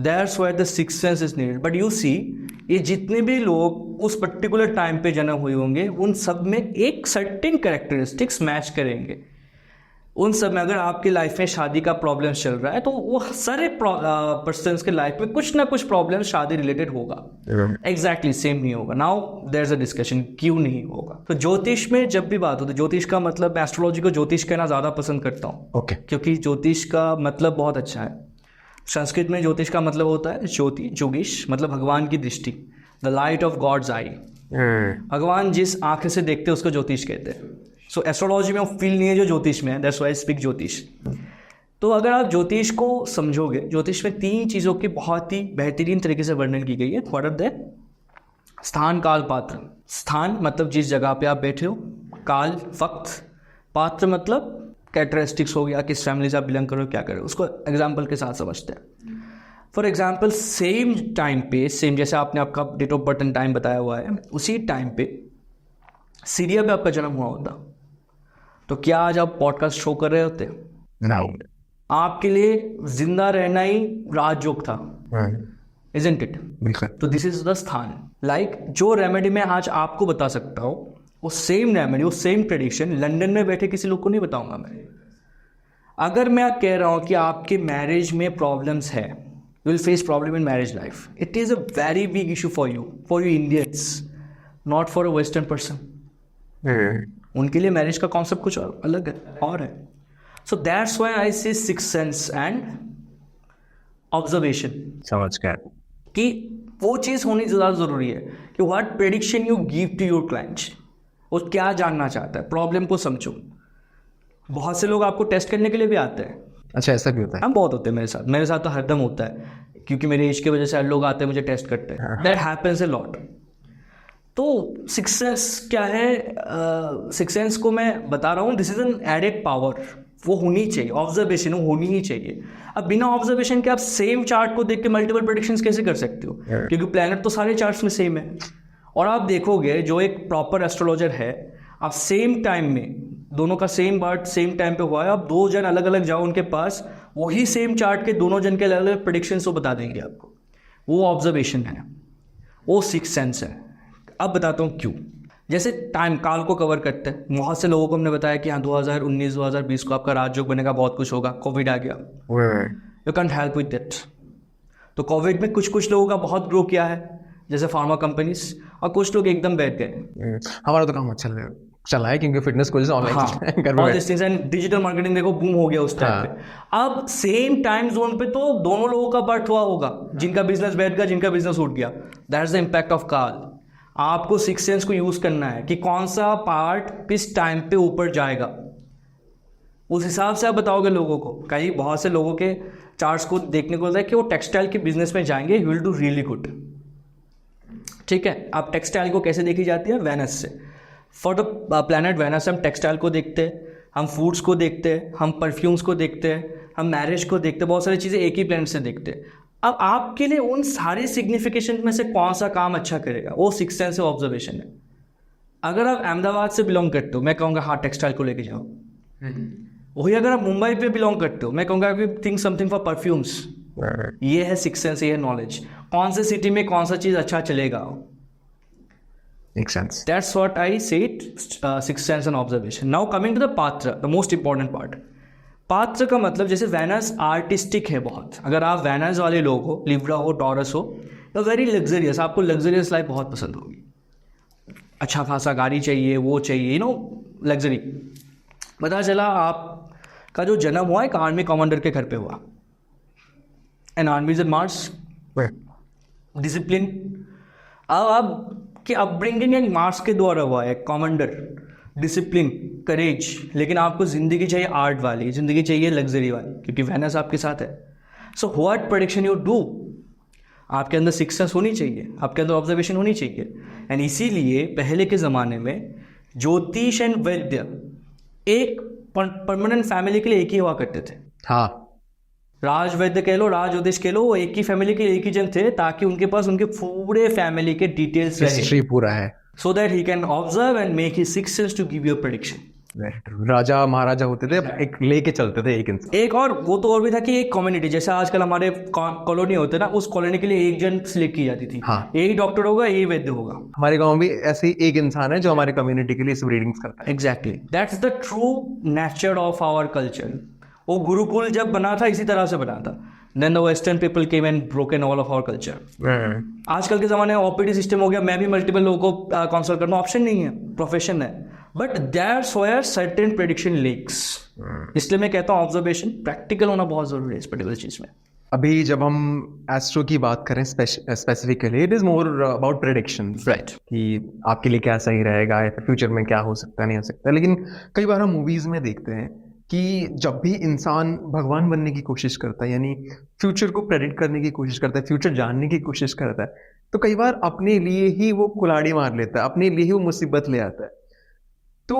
That's where the sixth sense is needed. But you see, ये जितने भी लोग उस पर्टिकुलर टाइम पे जन्म हुए होंगे, उन सब में एक सर्टेन कैरेक्टरिस्टिक्स मैच करेंगे। उन सब में अगर आपकी लाइफ में शादी का प्रॉब्लम चल रहा है, तो वो सारे पर्सन्स के लाइफ में कुछ ना कुछ प्रॉब्लम शादी रिलेटेड होगा, एग्जैक्टली सेम नहीं होगा। Now there is a discussion क्यों नहीं होगा। तो ज्योतिष में जब भी बात होती है, ज्योतिष का मतलब, मैं एस्ट्रोलॉजी को ज्योतिष कहना ज़्यादा पसंद करता हूँ, ओके, क्योंकि ज्योतिष का मतलब बहुत अच्छा है। संस्कृत में ज्योतिष का मतलब होता है ज्योति, जुगिश मतलब भगवान की दृष्टि, द लाइट ऑफ गॉड्स आई। भगवान जिस आंख से देखते हैं उसको ज्योतिष कहते हैं। सो एस्ट्रोलॉजी में वो फील नहीं है जो ज्योतिष में है, दैट्स व्हाई आई स्पीक ज्योतिष। तो अगर आप ज्योतिष को समझोगे, ज्योतिष में 3 चीज़ों की बहुत ही बेहतरीन तरीके से वर्णन की गई है। What are they? स्थान, काल, पात्र। स्थान मतलब जिस जगह पे आप बैठे हो, काल वक्त, पात्र मतलब कैरेक्टरिस्टिक्स हो गया, किस फैमिली से आप बिलोंग करो, क्या करो, उसको एग्जाम्पल के साथ समझते हैं। फॉर एग्जाम्पल सेम टाइम पे, सेम जैसे आपने आपका date of birth and time बताया हुआ है, उसी टाइम पे सीरिया में आपका जन्म हुआ होता, तो क्या आज आप पॉडकास्ट शो कर रहे होते? No. आपके लिए जिंदा रहना ही राजयोग था, isn't it? बिल्कुल। तो दिस इज द स्थान। लाइक जो रेमेडी मैं आज आपको बता सकता हूँ, वो सेम रेमेडी, वो सेम प्रेडिक्शन लंदन में बैठे किसी लोग को नहीं बताऊंगा मैं। अगर मैं कह रहा हूँ कि आपके मैरिज में प्रॉब्लम्स है, you will face problem in marriage life, it is a very big issue for you Indians, not for a western person. उनके लिए मैरिज का कॉन्सेप्ट कुछ अलग है और है। सो दैट्स व्हाई आई से सिक्स सेंस एंड ऑब्जर्वेशन, समझ गया कि वो चीज़ होनी ज़्यादा ज़रूरी है कि what prediction you give to your clients, वो क्या जानना चाहता है, प्रॉब्लम को समझो। बहुत से लोग आपको टेस्ट करने के लिए भी आते हैं। अच्छा, ऐसा भी होता है? हम बहुत होते हैं, मेरे साथ तो हरदम होता है, क्योंकि मेरे एज की वजह से लोग आते हैं मुझे टेस्ट करते हैं। That happens a lot. तो सिक्स सेंस क्या है? सिक्स सेंस को मैं बता रहा हूँ, this is an added power, वो होनी चाहिए, ऑब्जर्वेशन वो होनी ही चाहिए। अब बिना ऑब्जर्वेशन के आप सेम चार्ट को देख के मल्टीपल प्रेडिक्शंस कैसे कर सकते हो? क्योंकि प्लैनेट तो सारे चार्ट्स में सेम है। और आप देखोगे जो एक प्रॉपर एस्ट्रोलॉजर है, आप सेम टाइम में दोनों का सेम बर्थ सेम टाइम पे हुआ है, अब दो जन अलग अलग जाओ उनके पास, वही सेम चार्ट के दोनों जन के अलग अलग प्रेडिक्शंस वो बता देंगे आपको। वो ऑब्जर्वेशन है, वो सिक्स सेंस है। अब बताता हूँ क्यों। जैसे टाइम काल को कवर करते हैं, बहुत से लोगों को हमने बताया कि हाँ 2019 2020 को आपका राजयोग बनेगा, बहुत कुछ होगा, कोविड आ गया, you can't help with that. तो कोविड में कुछ कुछ लोगों का बहुत ग्रो किया है, जैसे फार्मा कंपनीज, और कुछ लोग एकदम बैठ गए। हमारा तो काम अच्छा चला है क्योंकि फिटनेस को online all this things and digital marketing देखो बूम हो गया उस टाइम पे। अब सेम टाइम जोन पे तो दोनों लोगों का बर्थ हुआ होगा, जिनका बिजनेस बैठ गया, जिनका बिजनेस उठ गया। That is the impact of काल। आपको सिक्स सेंस को यूज करना है कि कौन सा पार्ट किस टाइम पे ऊपर जाएगा, उस हिसाब से आप बताओगे लोगों को। कई बहुत से लोगों के चार्ट्स को देखने को मिलता है कि वो टेक्सटाइल के बिजनेस में जाएंगे, he will do really good. ठीक है, आप टेक्सटाइल को कैसे देखी जाती है? वेनस से। फॉर द प्लैनेट वेनस हम टेक्सटाइल को देखते हैं, हम फूड्स को देखते हैं, हम परफ्यूम्स को देखते हैं, हम मैरिज को देखते हैं, बहुत सारी चीज़ें एक ही प्लैनेट से देखते हैं। अब आपके लिए उन सारे सिग्निफिकेशन में से कौन सा काम अच्छा करेगा, वो सिक्स सेंस ऑब्जर्वेशन है। अगर आप अहमदाबाद से बिलोंग करते हो, मैं कहूँगा हाँ टेक्सटाइल को लेके जाओ। वही अगर आप मुंबई पे बिलोंग करते हो, मैं कहूँगा कि थिंक समथिंग फॉर परफ्यूम्स। ये है सिक्स सेंस, ये है नॉलेज। कौन से सिटी में कौन सा चीज़ अच्छा चलेगा। Makes sense. That's what I say, sixth sense and observation. Now coming to the पात्र, the most important part. पात्र का मतलब जैसे वेनस आर्टिस्टिक है बहुत। अगर आप वेनस वाले लोग हो, लिब्रा हो, टॉरस हो, तो वेरी लग्जरियस, आपको लग्जरियस लाइफ बहुत पसंद होगी। अच्छा खासा गाड़ी चाहिए, वो चाहिए, यू नो लग्जरी। पता चला आपका जो जन्म हुआ एक आर्मी कमांडर के घर पे हुआ, an army is Mars, discipline. अब आप कि अपब्रिंगिंग एक मार्क्स के द्वारा हुआ है, कमांडर, डिसिप्लिन, करेज, लेकिन आपको ज़िंदगी चाहिए आर्ट वाली, ज़िंदगी चाहिए लग्जरी वाली, क्योंकि वेनस आपके साथ है। So what prediction you do, आपके अंदर सिक्स सेंस होनी चाहिए, आपके अंदर ऑब्जर्वेशन होनी चाहिए। एंड इसीलिए पहले के ज़माने में ज्योतिष एंड वैद्य एक परमानेंट फैमिली के लिए एक ही हुआ करते थे। हाँ, राज वैद्य कह लो, राज ज्योतिष कह लो, वो एक ही फैमिली के एक ही जन थे, ताकि उनके पास उनके पूरे फैमिली के डिटेल्स हिस्ट्री पूरा है, so that he can observe and make his six sense to give you a prediction. राजा महाराजा होते थे, एक लेके चलते थे एक इंसान। एक और वो तो और भी था कि एक कम्युनिटी, जैसे आजकल हमारे कॉलोनी होते ना, उस कॉलोनी के लिए एक जन सिलेक्ट की जाती थी। हाँ, एक डॉक्टर होगा, एक वैद्य होगा। हमारे गांव में भी ऐसे ही एक इंसान है जो हमारे कम्युनिटी के लिए सब रीडिंग्स करता है। Exactly, that's the true nature of our culture. वो गुरुकुल जब बना था इसी तरह से बना था। Then the Western people came and broken all of our culture. आजकल के ज़माने में ओपीडी सिस्टम हो गया, मैं भी मल्टीपल लोगों को कंसल्ट करना ऑप्शन नहीं है, प्रोफेशन है। But that's where certain prediction leaks. इसलिए मैं कहता हूँ ऑब्जर्वेशन प्रैक्टिकल होना बहुत जरूरी है इस पर्टिकुलर चीज़ में। अभी जब हम एस्ट्रो की बात करें specifically, it is more about prediction, right, कि आपके लिए क्या सही रहेगा या फ्यूचर में क्या हो सकता है, नहीं हो सकता। लेकिन कई बार हम मूवीज़ में देखते हैं कि जब भी इंसान भगवान बनने की कोशिश करता है, यानी फ्यूचर को प्रेडिक्ट करने की कोशिश करता है, फ्यूचर जानने की कोशिश करता है, तो कई बार अपने लिए ही वो कुल्हाड़ी मार लेता है, अपने लिए ही वो मुसीबत ले आता है। तो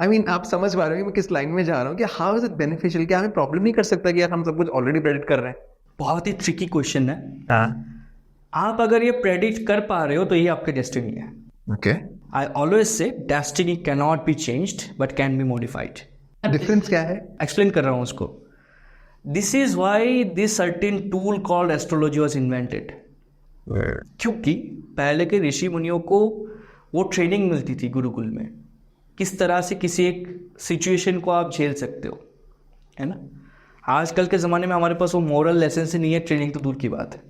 आई मीन आप समझ पा रहे हो मैं किस लाइन में जा रहा हूँ, कि हाउ इज इट बेनिफिशियल? क्या हमें प्रॉब्लम नहीं कर सकता कि यार हम सब कुछ ऑलरेडी प्रेडिक्ट कर रहे हैं? बहुत ही ट्रिकी क्वेश्चन है। हाँ, आप अगर ये प्रेडिक्ट कर पा रहे हो तो ये आपकी डेस्टिनी है। Okay, I always say destiny can not be changed but can be modified. Difference क्या है? एक्सप्लेन कर रहा हूँ उसको। This is why this certain tool called astrology was invented. क्योंकि पहले के ऋषि मुनियों को वो ट्रेनिंग मिलती थी गुरुकुल में, किस तरह से किसी एक सिचुएशन को आप झेल सकते हो, है ना। आजकल के ज़माने में हमारे पास वो मोरल लेसन से नहीं है, ट्रेनिंग तो दूर की बात है।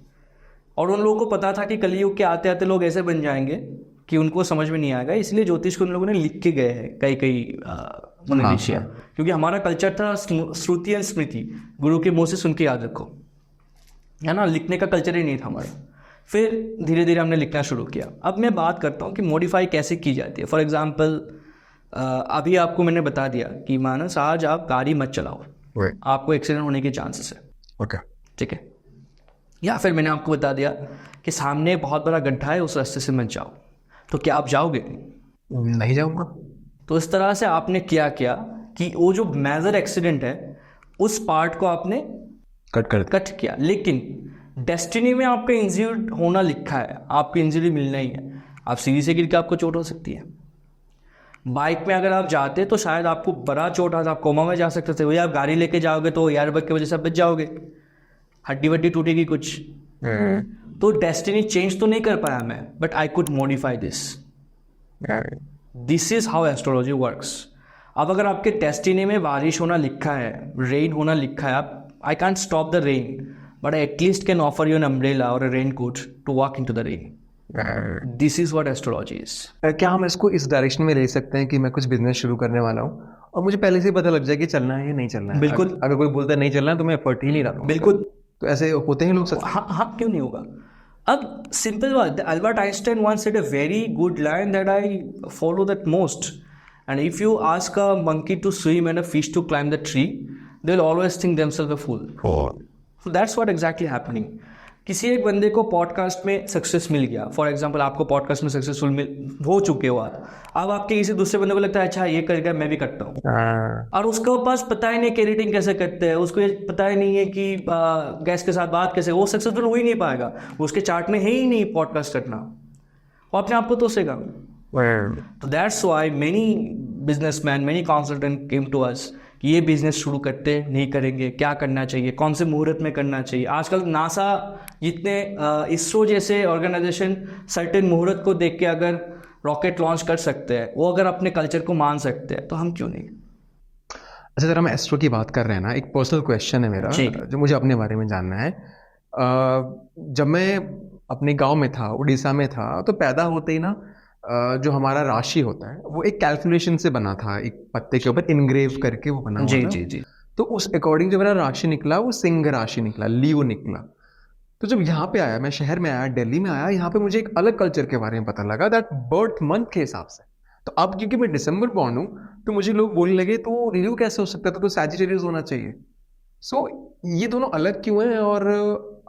और उन लोगों को पता था कि कलयुग के आते आते लोग ऐसे बन जाएंगे कि उनको समझ में नहीं आएगा, इसलिए ज्योतिष को उन लोगों ने लिख के गए हैं कई ऋषियाँ। क्योंकि हमारा कल्चर था श्रुति एंड स्मृति, गुरु के मुँह से सुन के याद रखो, है ना। लिखने का कल्चर ही नहीं था हमारा। फिर धीरे धीरे हमने लिखना शुरू किया। अब मैं बात करता हूँ कि मॉडिफाई कैसे की जाती है। फॉर एग्जाम्पल अभी आपको मैंने बता दिया कि मानस आज आप गाड़ी मत चलाओ, आपको एक्सीडेंट होने के चांसेस है, ओके, ठीक है। या फिर मैंने आपको बता दिया कि सामने बहुत बड़ा गड्ढा है, उस रास्ते से मत जाओ, तो क्या आप जाओगे? नहीं जाऊंगा। तो इस तरह से आपने क्या किया कि वो जो मेजर एक्सीडेंट है उस पार्ट को आपने कट किया। लेकिन डेस्टिनी में आपका इंजर्ड होना लिखा है, आपको इंजरी मिलना ही है। आप सीढ़ी से गिर के आपको चोट हो सकती है, बाइक में अगर आप जाते तो शायद आपको बड़ा चोट आता, आप कोमा में जा सकते थे। वही आप गाड़ी लेके जाओगे तो एयरबैग की वजह से आप बच जाओगे, हड्डी वड्डी टूटेगी कुछ। तो डेस्टिनी चेंज तो नहीं कर पाया मैं, but I could modify this is how astrology works. अब अगर आपके डेस्टिनी में बारिश होना लिखा है, रेन होना लिखा है, आप I can't stop the rain but I at least can offer you an umbrella और a raincoat to walk into the rain. This is what astrology is. क्या हम इसको इस डायरेक्शन में ले सकते हैं कि मैं कुछ बिजनेस शुरू करने वाला हूँ और मुझे पहले से ही पता लग जाए कि चलना है या नहीं चलना है? बिल्कुल। अगर कोई बोलता है नहीं चलना है तो मैं एफर्ट ही नहीं डालूंगा। बिल्कुल। तो ऐसे होते हैं लोग सब। हाँ हाँ, क्यों नहीं होगा। अब सिंपल बात, Albert Einstein once said a very good line that I follow that most. And if you ask a monkey to swim and a fish to climb the tree, they'll always think themselves a fool. So that's what exactly happening. किसी एक बंदे को podcast में success मिल गया, for example आपको podcast में successful हो चुके हो आप, अब आपके किसी दूसरे बंदे को लगता है अच्छा ये कर गया मैं भी करता हूँ, और उसके पास पता ही नहीं कि एडिटिंग कैसे करते हैं, उसको ये पता ही नहीं है कि गेस्ट के साथ बात कैसे, वो सक्सेसफुल हो ही नहीं पाएगा, उसके चार्ट में है ही नहीं पॉडकास्ट करना, वो अपने आप को तोसेगा। तो that's why many businessman, many consultant came to us कि ये बिजनेस शुरू करते नहीं करेंगे, क्या करना चाहिए, कौन से मुहूर्त में करना चाहिए। आजकल नासा जितने इसरो जैसे ऑर्गेनाइजेशन सर्टेन मुहूर्त को देख के अगर रॉकेट लॉन्च कर सकते हैं, वो अगर अपने कल्चर को मान सकते हैं, तो हम क्यों नहीं। अच्छा, जरा हम एस्ट्रो की बात कर रहे हैं ना, एक पर्सनल क्वेश्चन है मेरा जो मुझे अपने बारे में जानना है। जब मैं अपने गांव में था, उड़ीसा में था, तो पैदा होते ही ना जो हमारा राशि होता है वो एक कैलकुलेशन से बना था, एक पत्ते के ऊपर इनग्रेव करके वो बना हुआ था। जी जी। तो उस अकॉर्डिंग जो मेरा राशि निकला वो सिंह राशि निकला, लीव निकला। तो जब यहाँ पे आया, मैं शहर में आया, दिल्ली में आया, यहाँ पे मुझे एक अलग कल्चर के बारे में पता लगा, दैट बर्थ मंथ के हिसाब से। तो अब क्योंकि मैं दिसंबर बॉर्न हूँ तो मुझे लोग बोलने लगे तो लीव कैसे हो सकता है, तो सैजिटेरियस होना चाहिए। सो ये दोनों अलग क्यों हैं और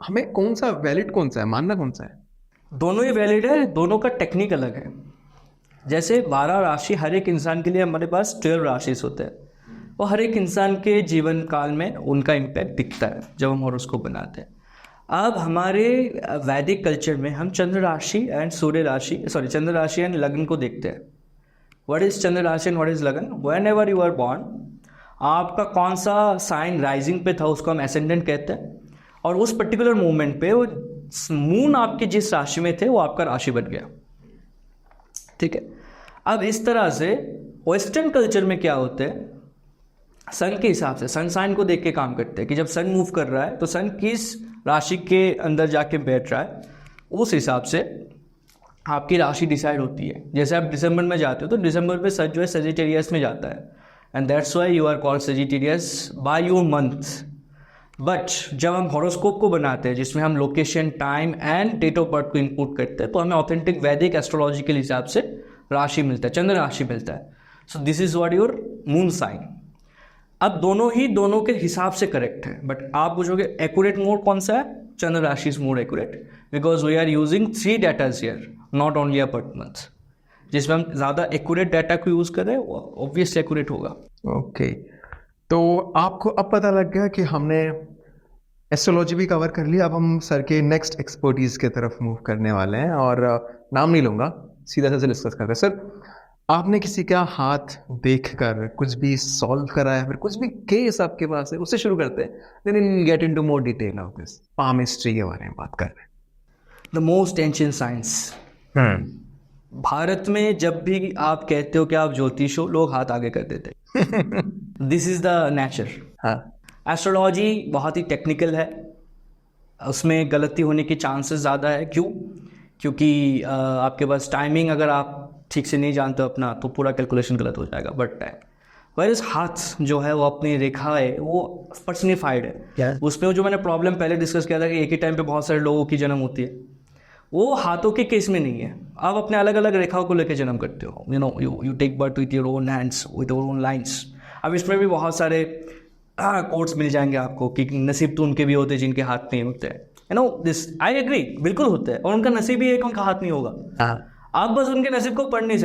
हमें कौन सा वैलिड, कौन सा है, मानना कौन सा है? दोनों ही वैलिड है, दोनों का टेक्निक अलग है। जैसे 12 राशि हर एक इंसान के लिए, हमारे पास 12 राशिस होते हैं, और हर एक इंसान के जीवन काल में उनका इम्पैक्ट दिखता है जब हम हॉरोस्कोप बनाते हैं। अब हमारे वैदिक कल्चर में हम चंद्र राशि एंड सूर्य राशि, सॉरी चंद्र राशि एंड लगन को देखते हैं। What is chandra rashi and what is lagna? Whenever you are born, आपका कौन सा साइन राइजिंग पे था उसको हम एसेंडेंट कहते हैं, और उस पर्टिकुलर मोमेंट पे वो मून आपके जिस राशि में थे वो आपका राशि बन गया। ठीक है। अब इस तरह से वेस्टर्न कल्चर में क्या होते हैं, सन के हिसाब से, सन साइन को देख के काम करते हैं कि जब सन मूव कर रहा है तो सन किस राशि के अंदर जाके बैठ रहा है, उस हिसाब से आपकी राशि डिसाइड होती है। जैसे आप दिसंबर में जाते हो तो दिसंबर में सन जो है सजिटेरियस में जाता है, and that's why you are called sagittarius by your month. But जब हम हॉरोस्कोप को बनाते हैं जिसमें हम location, time and date of birth को इनपुट करते हैं, तो हमें ऑथेंटिक वैदिक एस्ट्रोलॉजिकल हिसाब से राशि मिलता है, चंद्र राशि मिलता है। So this is what your moon sign. अब दोनों ही दोनों के हिसाब से करेक्ट है, बट आप पूछोगे एक्यूरेट मोड कौन सा है? Chandra rashi is more accurate, because we are using 3 datas here, not only a birth month. जिसमें हम ज़्यादा एक्यूरेट डाटा को यूज़ करें वो ऑब्वियसली एक्यूरेट होगा। ओके, तो आपको अब पता लग गया कि हमने एस्ट्रोलॉजी भी कवर कर लिया। अब हम सर के नेक्स्ट एक्सपर्टीज की तरफ मूव करने वाले हैं, और नाम नहीं लूँगा, सीधा से डिस्कस करते हैं। सर, आपने किसी का हाथ देखकर कुछ भी सॉल्व करा है, फिर कुछ भी केस आपके पास है, उससे शुरू करते हैं, then get into more detail of this palmistry के बारे में बात कर रहे हैं। The most ancient science. Bharat में जब भी आप कहते हो कि आप ज्योतिष हो, लोग हाथ आगे कर देते हैं। This is the nature. हाँ, एस्ट्रोलॉजी बहुत ही टेक्निकल है, उसमें गलती होने की चांसेस ज़्यादा है। क्यों? क्योंकि आपके पास टाइमिंग अगर आप ठीक से नहीं जानते हो अपना, तो पूरा कैलकुलेशन गलत हो जाएगा। बट वेयर हाथ जो है वो अपनी रेखा है, वो पर्सनिफाइड है। उसमें जो मैंने प्रॉब्लम पहले डिस्कस किया था कि एक ही टाइम पे बहुत सारे लोगों की जन्म होती है, वो हाथों के केस में नहीं है। आप अपने अलग अलग रेखाओं को लेकर जन्म करते हो, you take birth with your own hands, with your own lines. अब इसमें भी बहुत सारे कोट्स मिल जाएंगे आपको कि नसीब तो उनके भी होते हैं जिनके हाथ नहीं होते हैं। दिस आई एग्री, बिल्कुल होते हैं, और उनका नसीब ही है कि उनका हाथ नहीं होगा। आप बस उनके नसीब को पढ़ नहीं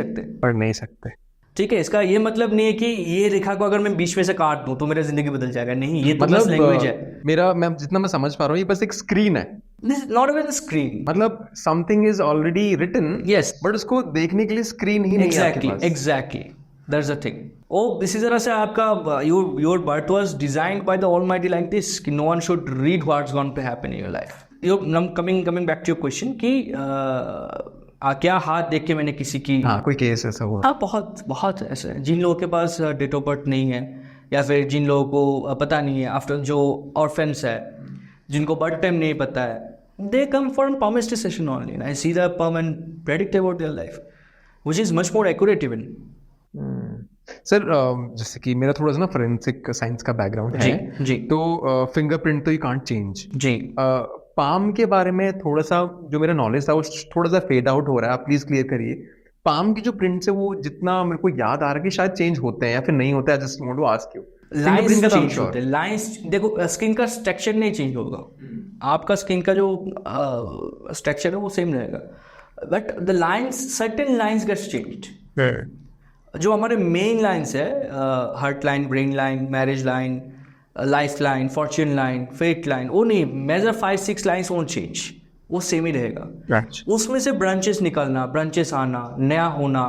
सकते। ठीक है, इसका ये मतलब नहीं है कि ये रेखा को अगर मैं बीच में से काट दूं तो मेरी जिंदगी बदल जाएगा। नहीं, ये तो बस लैंग्वेज है। मैं जितना मैं समझ पा रहा हूँ, ये बस एक स्क्रीन है। This is not even a screen. मतलब something is already written, yes, but उसको देखने के लिए स्क्रीन ही नहीं है आपके पास। Exactly. That's the thing. ओ इसी तरह से आपका your birth was designed by the almighty like this कि no one should read what's going to happen in your life. Coming back to your question कि क्या हाथ देख के मैंने किसी की, हाँ कोई केस ऐसा हुआ? हाँ बहुत बहुत ऐसे हैं जिन लोगों के पास डेट ऑफ बर्थ नहीं है, या फिर जिन लोगों को पता नहीं है, आफ्टर जो ऑर्फेंस है, जिनको बर्थ टाइम नहीं पता है, they come for palmistry session only and I see the palm and predict about their life which is much more accurate even। Sir जैसे कि मेरा थोड़ा सा ना फोरेंसिक साइंस का बैकग्राउंड है जी तो फिंगरप्रिंट तो यू कांट चेंज। जी पाम के बारे में थोड़ा सा जो मेरा नॉलेज था वो थोड़ा सा फेड आउट हो रहा है, आप प्लीज क्लियर करिए। पाम की जो प्रिंट्स है वो जितना मेरे को याद आ रहा है कि शायद चेंज होते हैं या फिर नहीं होते हैं। Just want to ask you. Lines change होते हैं, लाइंस देखो स्किन का स्ट्रक्चर नहीं चेंज होगा, आपका स्किन का जो स्ट्रक्चर है वो सेम रहेगा, but the lines certain lines gets changed. जो हमारे मेन लाइंस है, heart line, brain line, marriage line, life line, fortune line, fate line, वो नहीं, मेजर 5-6 लाइंस वोंट चेंज, वो सेम ही रहेगा। उसमें से ब्रांचेस निकलना, ब्रांचेस आना, नया होना,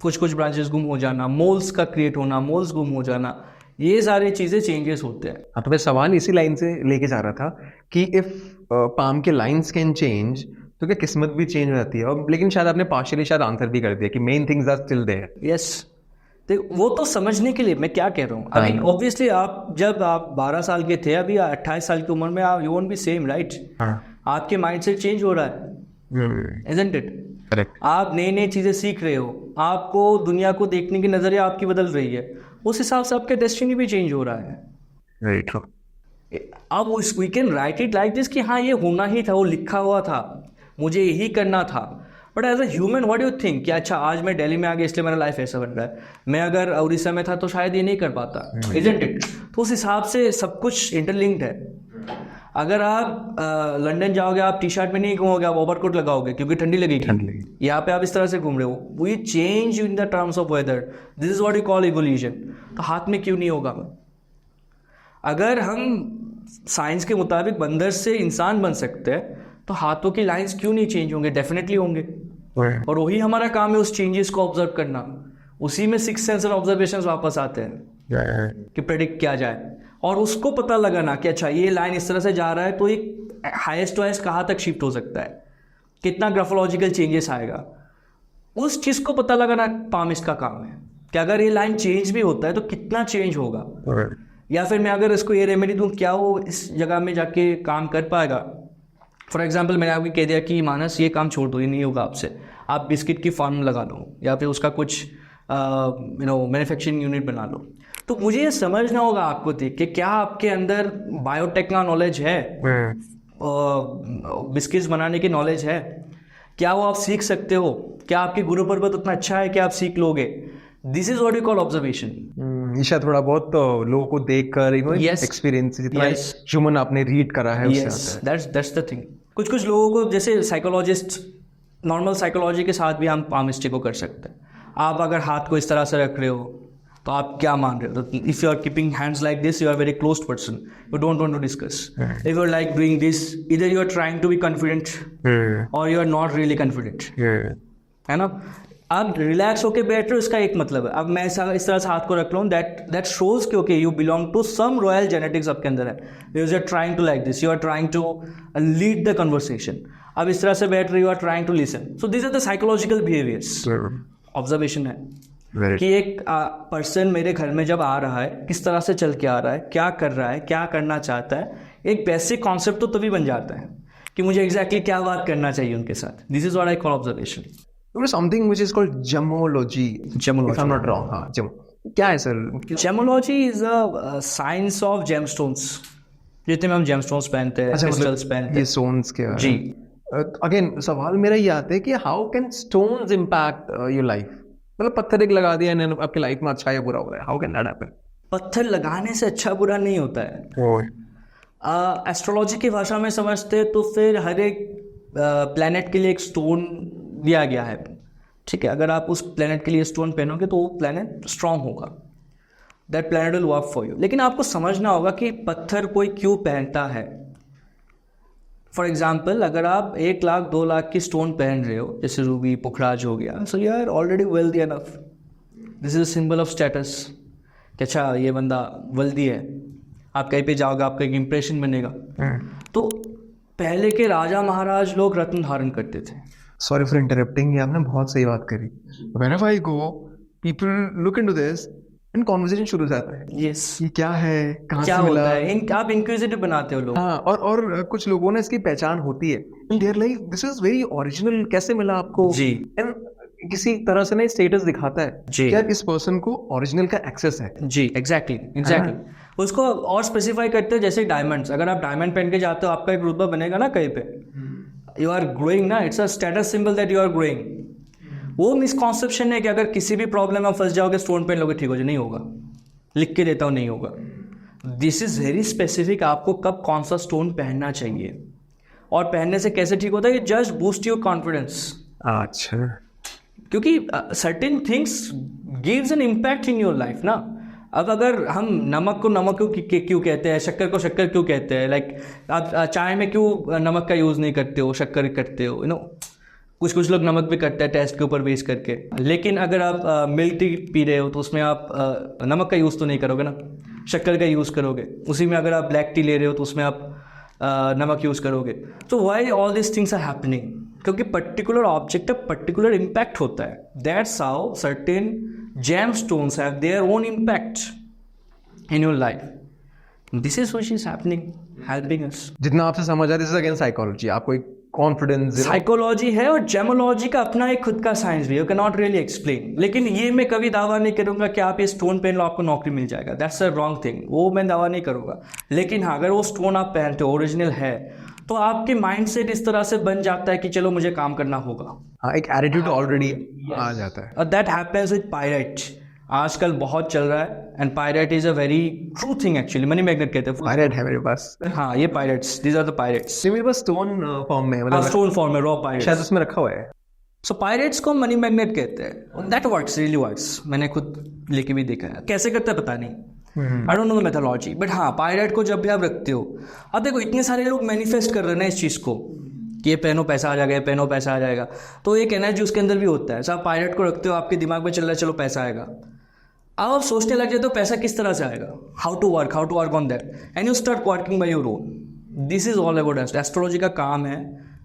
कुछ ब्रांचेस गुम हो जाना, मोल्स का क्रिएट होना, मोल्स गुम हो जाना, ये सारी चीजें चेंजेस होते हैं। हाँ तो मैं सवाल इसी लाइन से लेके जा रहा था कि इफ पाम के लाइंस कैन चेंज तो क्या किस्मत भी चेंज हो जाती है? और लेकिन शायद आपने पार्शियली शायद आंसर भी कर दिया कि main things are still there. Yes, वो तो समझने के लिए मैं क्या कह रहा हूँ। अभी ऑब्वियसली आप जब आप 12 साल के थे, अभी 28 साल की उम्र में आप you won't be same, right? आपके माइंडसेट चेंज हो रहा है, इजंट इट? करेक्ट। आप नई चीजें सीख रहे हो, आपको दुनिया को देखने की नजरिया आपकी बदल रही है, उस हिसाब से आपका डेस्टिनी भी चेंज हो रहा है। Very true. अब we can write it like this कि हाँ ये होना ही था, वो लिखा हुआ था, मुझे यही करना था। But as a human what do think कि अच्छा आज मैं दिल्ली में आ गया इसलिए मेरा लाइफ ऐसा बन रहा है, मैं अगर उड़ीसा में था तो शायद ये नहीं कर पाता, इजंट इट? तो उस हिसाब से सब कुछ इंटरलिंक्ड है। अगर आप लंदन जाओगे, आप टी शर्ट में नहीं घूमोगे, आप ओवरकोट लगाओगे क्योंकि ठंडी लगेगी। यहाँ पे आप इस तरह से घूम रहे हो, we change in the terms of weather, this is what you call evolution. तो हाथ में क्यों नहीं होगा? अगर हम साइंस के मुताबिक बंदर से इंसान बन सकते हैं तो हाथों की लाइंस क्यों नहीं चेंज होंगे? डेफिनेटली होंगे। और वही हमारा काम है, उस चेंजेस को ऑब्जर्व करना। उसी में 6 सेंस और ऑब्जर्वेशंस वापस आते हैं कि प्रेडिक्ट किया जाए और उसको पता लगाना कि अच्छा ये लाइन इस तरह से जा रहा है तो एक हाईएस्ट टू हाईएस्ट कहाँ तक शिफ्ट हो सकता है, कितना ग्राफोलॉजिकल चेंजेस आएगा, उस चीज़ को पता लगाना पामिस्ट का काम है कि अगर ये लाइन चेंज भी होता है तो कितना चेंज होगा। या फिर मैं अगर इसको ये रेमेडी दूँ, क्या वो इस जगह में जाके काम कर पाएगा? फॉर एग्जाम्पल मैंने आपको कह दिया कि मानस ये काम छोड़ दो, ये नहीं होगा आपसे, आप बिस्किट की फार्म लगा लो या फिर उसका कुछ मैन्युफैक्चरिंग यूनिट बना लो। तो मुझे ये समझना होगा आपको देख के, क्या आपके अंदर बायोटेक का नॉलेज है, बिस्किट्स बनाने की नॉलेज है, क्या वो आप सीख सकते हो? क्या आपके गुरु पर्वत उतना अच्छा है कि आप सीख लोगे? This is what you call observation. Isha थोड़ा बहुत लोगों को देखकर एक्सपीरियंस जितना ह्यूमन आपने रीड करा है उससे आता है। That's the thing. कुछ लोगों को जैसे साइकोलॉजिस्ट, नॉर्मल साइकोलॉजी के साथ भी हम पामिस्ट्री को कर सकते हैं। आप अगर हाथ को इस तरह से रख रहे हो तो आप क्या मान रहे हो? If you are keeping hands like this, you are very closed person, you don't want to discuss. If you are like doing this, इधर you are trying to be confident और you are not really confident, है ना? आप relax होके बैठ रहे हो, इसका एक मतलब है। अब मैं इस तरह से हाथ को रख लूँ, दैट शोज कि okay you belong to some royal genetics आपके अंदर है। You are trying to like this, you are trying to lead the conversation. अब इस तरह से बैठ रहे, you are trying to listen. So this are the psychological behaviours. Observation है कि एक पर्सन मेरे घर में जब आ रहा है, किस तरह से चल के आ रहा है, क्या कर रहा है, क्या करना चाहता है, एक बेसिक कॉन्सेप्ट तो तभी बन जाता है कि मुझे एग्जैक्टली क्या बात करना चाहिए उनके साथ। This is what I call observation. There is something which is called gemology. If I'm not wrong. हाँ, क्या है sir? Gemology is a science of gemstones. जितने में हम gemstones पहनते हैं, crystals पहनते हैं। ये stones के जी। Again सवाल मेरा ये आता है कि how can stones impact your life? मतलब पत्थर एक लगा दिया ने आपकी लाइफ में अच्छा या बुरा हो रहा है, how can that happen? पत्थर लगाने से अच्छा बुरा नहीं होता है। एस्ट्रोलॉजी की भाषा में समझते तो फिर हर एक प्लैनेट के लिए एक स्टोन दिया गया है, ठीक है? अगर आप उस प्लेनेट के लिए स्टोन पहनोगे तो वो प्लेनेट स्ट्रांग होगा, that planet will work for you. लेकिन आपको समझना होगा कि पत्थर कोई क्यों पहनता है। फॉर एग्जाम्पल, अगर आप 1 लाख 2 लाख की स्टोन पहन रहे हो, जैसे रूबी, पुखराज हो गया, so you are already wealthy enough, this is a symbol of status कि अच्छा ये बंदा वेल्दी है, आप कहीं पे जाओगे आपका एक इम्प्रेशन बनेगा। तो पहले के राजा महाराज लोग रत्न धारण करते थे। सॉरी फॉर इंटरप्टिंग, ये आपने बहुत सही बात करी। Whenever I go people look into this and conversation शुरू हो जाता है। यस, ये क्या है, कहाँ क्या से मिला? होता है, आप इंक्विजिटिव बनाते हो लोग। हाँ, और कुछ लोगों ने इसकी पहचान होती है, and they are like this is very original, कैसे मिला आपको? जी। एंड किसी तरह से ना स्टेटस दिखाता है जी। कि यार इस पर्सन को ओरिजिनल का एक्सेस है। जी, एग्जैक्टली उसको और स्पेसिफाई करते हैं। जैसे डायमंड्स, अगर आप डायमंड पहन के जाते हो आपका एक रुतबा बनेगा ना कहीं पे, यू आर ग्रोइंग ना, it's a status symbol that you are growing. वो मिसकॉन्सेप्शन है कि अगर किसी भी प्रॉब्लम में फंस जाओगे स्टोन पहन लोगे ठीक हो जाए, नहीं होगा। लिख के देता हूँ, नहीं होगा। दिस इज वेरी स्पेसिफिक, आपको कब कौन सा स्टोन पहनना चाहिए और पहनने से कैसे ठीक होता है, ये जस्ट बूस्ट योर कॉन्फिडेंस। अच्छा, क्योंकि certain things gives an impact in your life ना। अब अगर हम नमक को नमक क्यों कहते हैं, शक्कर को शक्कर क्यों कहते हैं, लाइक आप चाय में क्यों नमक का यूज़ नहीं करते हो, शक्कर करते हो, कुछ कुछ लोग नमक भी करते हैं टेस्ट के ऊपर बेस करके। लेकिन अगर आप मिल्क टी पी रहे हो तो उसमें आप नमक का यूज़ तो नहीं करोगे ना, शक्कर का यूज़ करोगे। उसी में अगर आप ब्लैक टी ले रहे हो तो उसमें आप नमक यूज़ करोगे। तो why all this things are happening, क्योंकि पर्टिकुलर ऑब्जेक्ट का पर्टिकुलर इम्पैक्ट होता है। That's how certain gemstones have their own impact in your life. This is what is happening, helping us. जितना आपसे समझ आ रहा है, दिस इज अगेन साइकोलॉजी, आपको एक कॉन्फिडेंस। साइकोलॉजी है और जेमोलॉजी का अपना एक खुद का साइंस भी है, you can not really explain. लेकिन ये मैं कभी दावा नहीं करूंगा कि आप ये स्टोन पहन लो आपको नौकरी मिल जाएगा, दैट्स अ रॉन्ग थिंग, वो मैं दावा नहीं करूंगा। लेकिन हाँ, अगर वो स्टोन आप पहनते हो ओरिजिनल है तो आपके माइंडसेट इस तरह से बन जाता है कि चलो मुझे काम करना होगा। हाँ, एक एटीट्यूड ऑलरेडी आ जाता है। दैट हैपेंस विद पायराइट, आजकल बहुत चल रहा है। And pyrite is a very true thing actually, money magnet कहते हैं। पायरेट है मेरे पास। हाँ, ये pyrites, these are the pyrites. मेरे पास स्टोन फॉर्म में, मतलब स्टोन फॉर्म में रॉ पायरेट्स, शायद उसमें रखा हुआ है। सो पायरेट्स को मनी मैग्नेट कहते हैं। दैट वर्क्स, रियली वर्क्स, मैंने खुद लेके भी देखा है। कैसे करता है पता नहीं, आई don't know the methodology, but हाँ, पायरेट को जब भी आप रखते हो, अब देखो इतने सारे लोग मैनिफेस्ट कर रहे हैं ना इस चीज़ को कि ये पहनो पैसा आ जाएगा, ये पहनो पैसा आ जाएगा, तो एक एनर्जी उसके अंदर भी होता है। सो आप पायरेट को रखते हो, आपके दिमाग में चल रहा है चलो पैसा आएगा। अब आप सोचने लग जाते हो पैसा किस तरह से आएगा, how to work on that, and you start working by your own. This is all about astrology का काम है,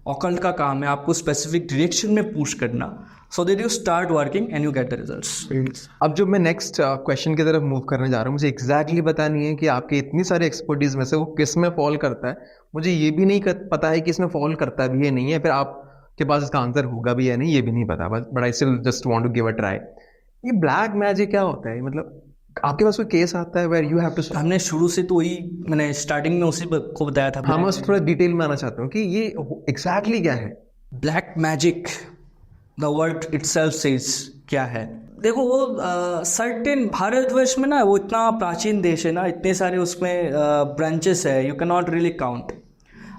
ऑकल्ट का काम है आपको स्पेसिफिक डायरेक्शन में पुश करना, so that you start working and you get the results. अब जो मैं नेक्स्ट क्वेश्चन की तरफ मूव करने जा रहा हूँ, मुझे एग्जैक्टली बतानी है कि आपके इतनी सारी एक्सपर्टीज में से वो किस में फॉल करता है। मुझे ये भी नहीं पता है कि इसमें फॉल करता भी है नहीं है, फिर आपके पास इसका आंसर होगा भी या नहीं ये भी नहीं पता, but I still just want to give a try. ये ब्लैक मैजिक क्या होता है, मतलब आपके पास कोई केस आता है वेयर यू हैव टू? हमने शुरू से तो वही, मैंने स्टार्टिंग में उसी को बताया था। हाँ, मैं थोड़ा डिटेल में आना चाहता हूँ कि ये एग्जैक्टली क्या है black magic. The word itself says क्या है। देखो वो सर्टेन भारतवर्ष में ना, वो इतना प्राचीन देश है ना, इतने सारे उसमें ब्रांचेस है, you can not really count.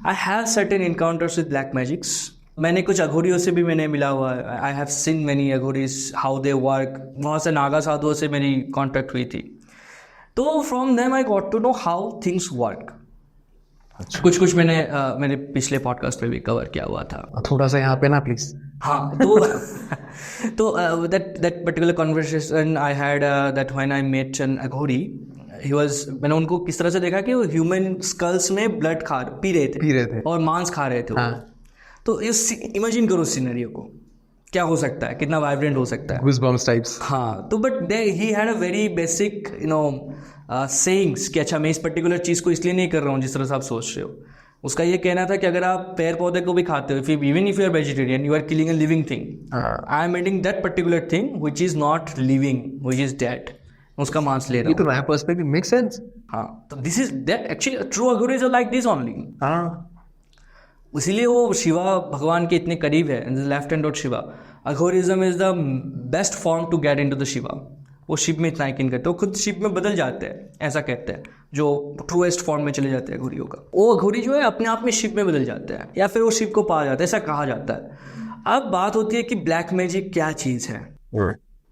I have certain encounters with black magics. मैंने कुछ अघोरियों से भी मैंने मिला हुआ है। I have seen many aghoris how they work. बहुत से नागा साधुओं से मेरी कॉन्टैक्ट हुई थी, तो from them I got to know how things work. कुछ मैंने मेरे पिछले पॉडकास्ट पे भी कवर किया हुआ था। थोड़ा सा यहाँ पे ना प्लीज। हाँ, तो that particular conversation I had that when I met an Aghori, he was, मैंने उनको किस तरह से देखा कि वो ह्यूमन स्कल्स में ब्लड पी रहे थे और मांस खा रहे थे। हाँ। तो इमेजिन करो सिनेरियो को, क्या हो सकता है, कितना वाइब्रेंट हो सकता है, गूज़बम्प्स टाइप्स। हाँ, तो but he had a very basic sayings कि अच्छा मैं इस पर्टिकुलर चीज़ को इसलिए नहीं कर रहा हूँ जिस तरह से आप सोच रहे हो। उसका ये कहना था कि अगर आप पेड़ पौधे को भी खाते हो, even if you are vegetarian, you are killing a living thing. I am eating that particular thing which is not living, which is dead. उसका मांस ले रहा हूँ। ये तो नया पर्सपेक्टिव मेक सेंस। हाँ, तो this is that actually true Aghoris are like this only. हाँ, इसीलिए वो शिवा भगवान के इतने करीब है, left hand of Shiva. Aghorism is the best form to get into the Shiva. वो शिव में इतना यकीन करते हैं, वो खुद शिव में बदल जाते हैं, ऐसा कहते हैं, जो ट्रूएस्ट फॉर्म में चले जाते हैं अघोरियों का। वो अघोरी जो है अपने आप में शिव में बदल जाते हैं, या फिर वो शिव को पा जाता है, ऐसा कहा जाता है। अब बात होती है कि ब्लैक मैजिक क्या चीज़ है।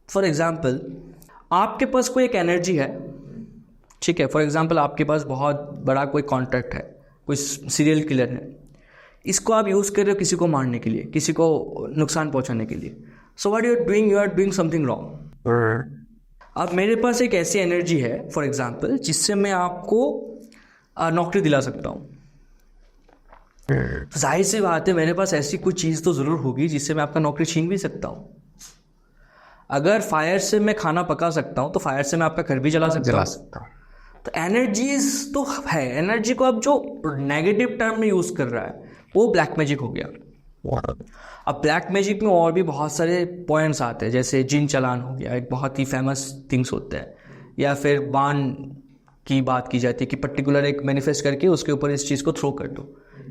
फॉर एग्जाम्पल, आपके पास कोई एक एनर्जी है, ठीक है। फॉर एग्जाम्पल, आपके पास बहुत बड़ा कोई कॉन्ट्रैक्ट है, कोई सीरियल किलर है, इसको आप यूज़ कर रहे हो किसी को मारने के लिए, किसी को नुकसान पहुंचाने के लिए। So what you are doing, you are doing something wrong. अब मेरे पास एक ऐसी एनर्जी है फॉर एग्जांपल जिससे मैं आपको नौकरी दिला सकता हूँ। तो जाहिर सी बात है मेरे पास ऐसी कोई चीज़ तो ज़रूर होगी जिससे मैं आपका नौकरी छीन भी सकता हूँ। अगर फायर से मैं खाना पका सकता हूँ तो फायर से मैं आपका घर भी जला सकता हूँ। तो एनर्जीज तो है, एनर्जी को अब जो नेगेटिव टर्म में यूज़ कर रहा है वो ब्लैक मैजिक हो गया। अब ब्लैक मैजिक में और भी बहुत सारे पॉइंट्स आते हैं, जैसे जिन चलान हो गया, एक बहुत ही फेमस थिंग्स होता है, या फिर बाण की बात की जाती है कि पर्टिकुलर एक मैनिफेस्ट करके उसके ऊपर इस चीज़ को थ्रो कर दो,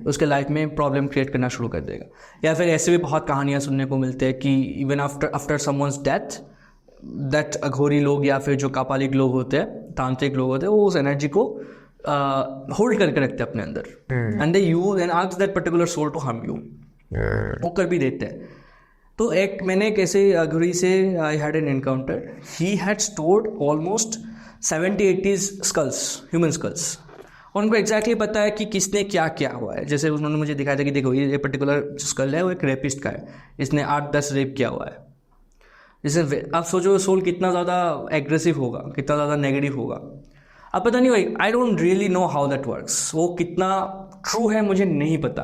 उसके लाइफ में प्रॉब्लम क्रिएट करना शुरू कर देगा। या फिर ऐसे भी बहुत कहानियाँ सुनने को मिलते हैं कि even after someone's death that Aghori लोग या फिर जो कापालिक लोग होते हैं, तांत्रिक लोग होते हैं, वो उस एनर्जी को होल्ड करके रखते हैं अपने अंदर, and they use and ask that particular soul to harm you, वो कर भी देते हैं। तो मैंने एक ऐसे अघोरी से I had an encounter, he had stored almost 70-80 skulls, human skulls. उनको एग्जैक्टली पता है कि किसने क्या किया हुआ है। जैसे उन्होंने मुझे दिखाया था कि देखो ये पर्टिकुलर स्कल है वो एक रेपिस्ट का है, इसने 8-10 रेप किया हुआ है। जैसे आप सोचो सोल कितना ज़्यादा एग्रेसिव होगा, कितना ज़्यादा नेगेटिव होगा। अब पता नहीं भाई, I don't really no how that works, वो कितना ट्रू है मुझे नहीं पता।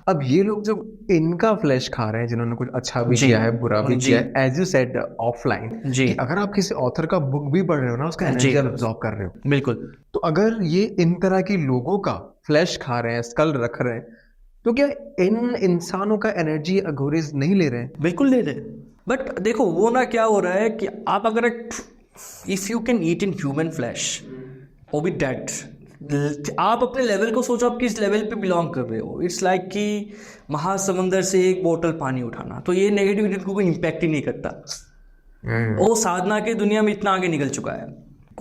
अब ये लोग जब इनका फ्लैश खा रहे हैं, जिन्होंने कुछ अच्छा भी किया है बुरा भी किया है, एज यू सेड ऑफलाइन, कि अगर आप किसी ऑथर का बुक भी पढ़ रहे हो ना, उसका एनर्जी अब्सॉर्ब कर रहे हो, बिल्कुल। तो अगर ये इन तरह के लोगों का फ्लैश खा रहे हैं, स्कल रख रहे हैं, तो क्या इन इंसानों का एनर्जी अघोरीज नहीं ले रहे हैं? बिल्कुल ले रहे। बट देखो वो ना क्या हो रहा है कि आप अगर if you can eat in human flesh वो भी डेड, आप अपने लेवल को सोचो, आप किस लेवल पे बिलोंग कर रहे हो। इट्स लाइक कि महासमुंदर से एक बोतल पानी उठाना, तो ये नेगेटिविटी को कोई इम्पैक्ट ही नहीं करता। वो साधना के दुनिया में इतना आगे निकल चुका है,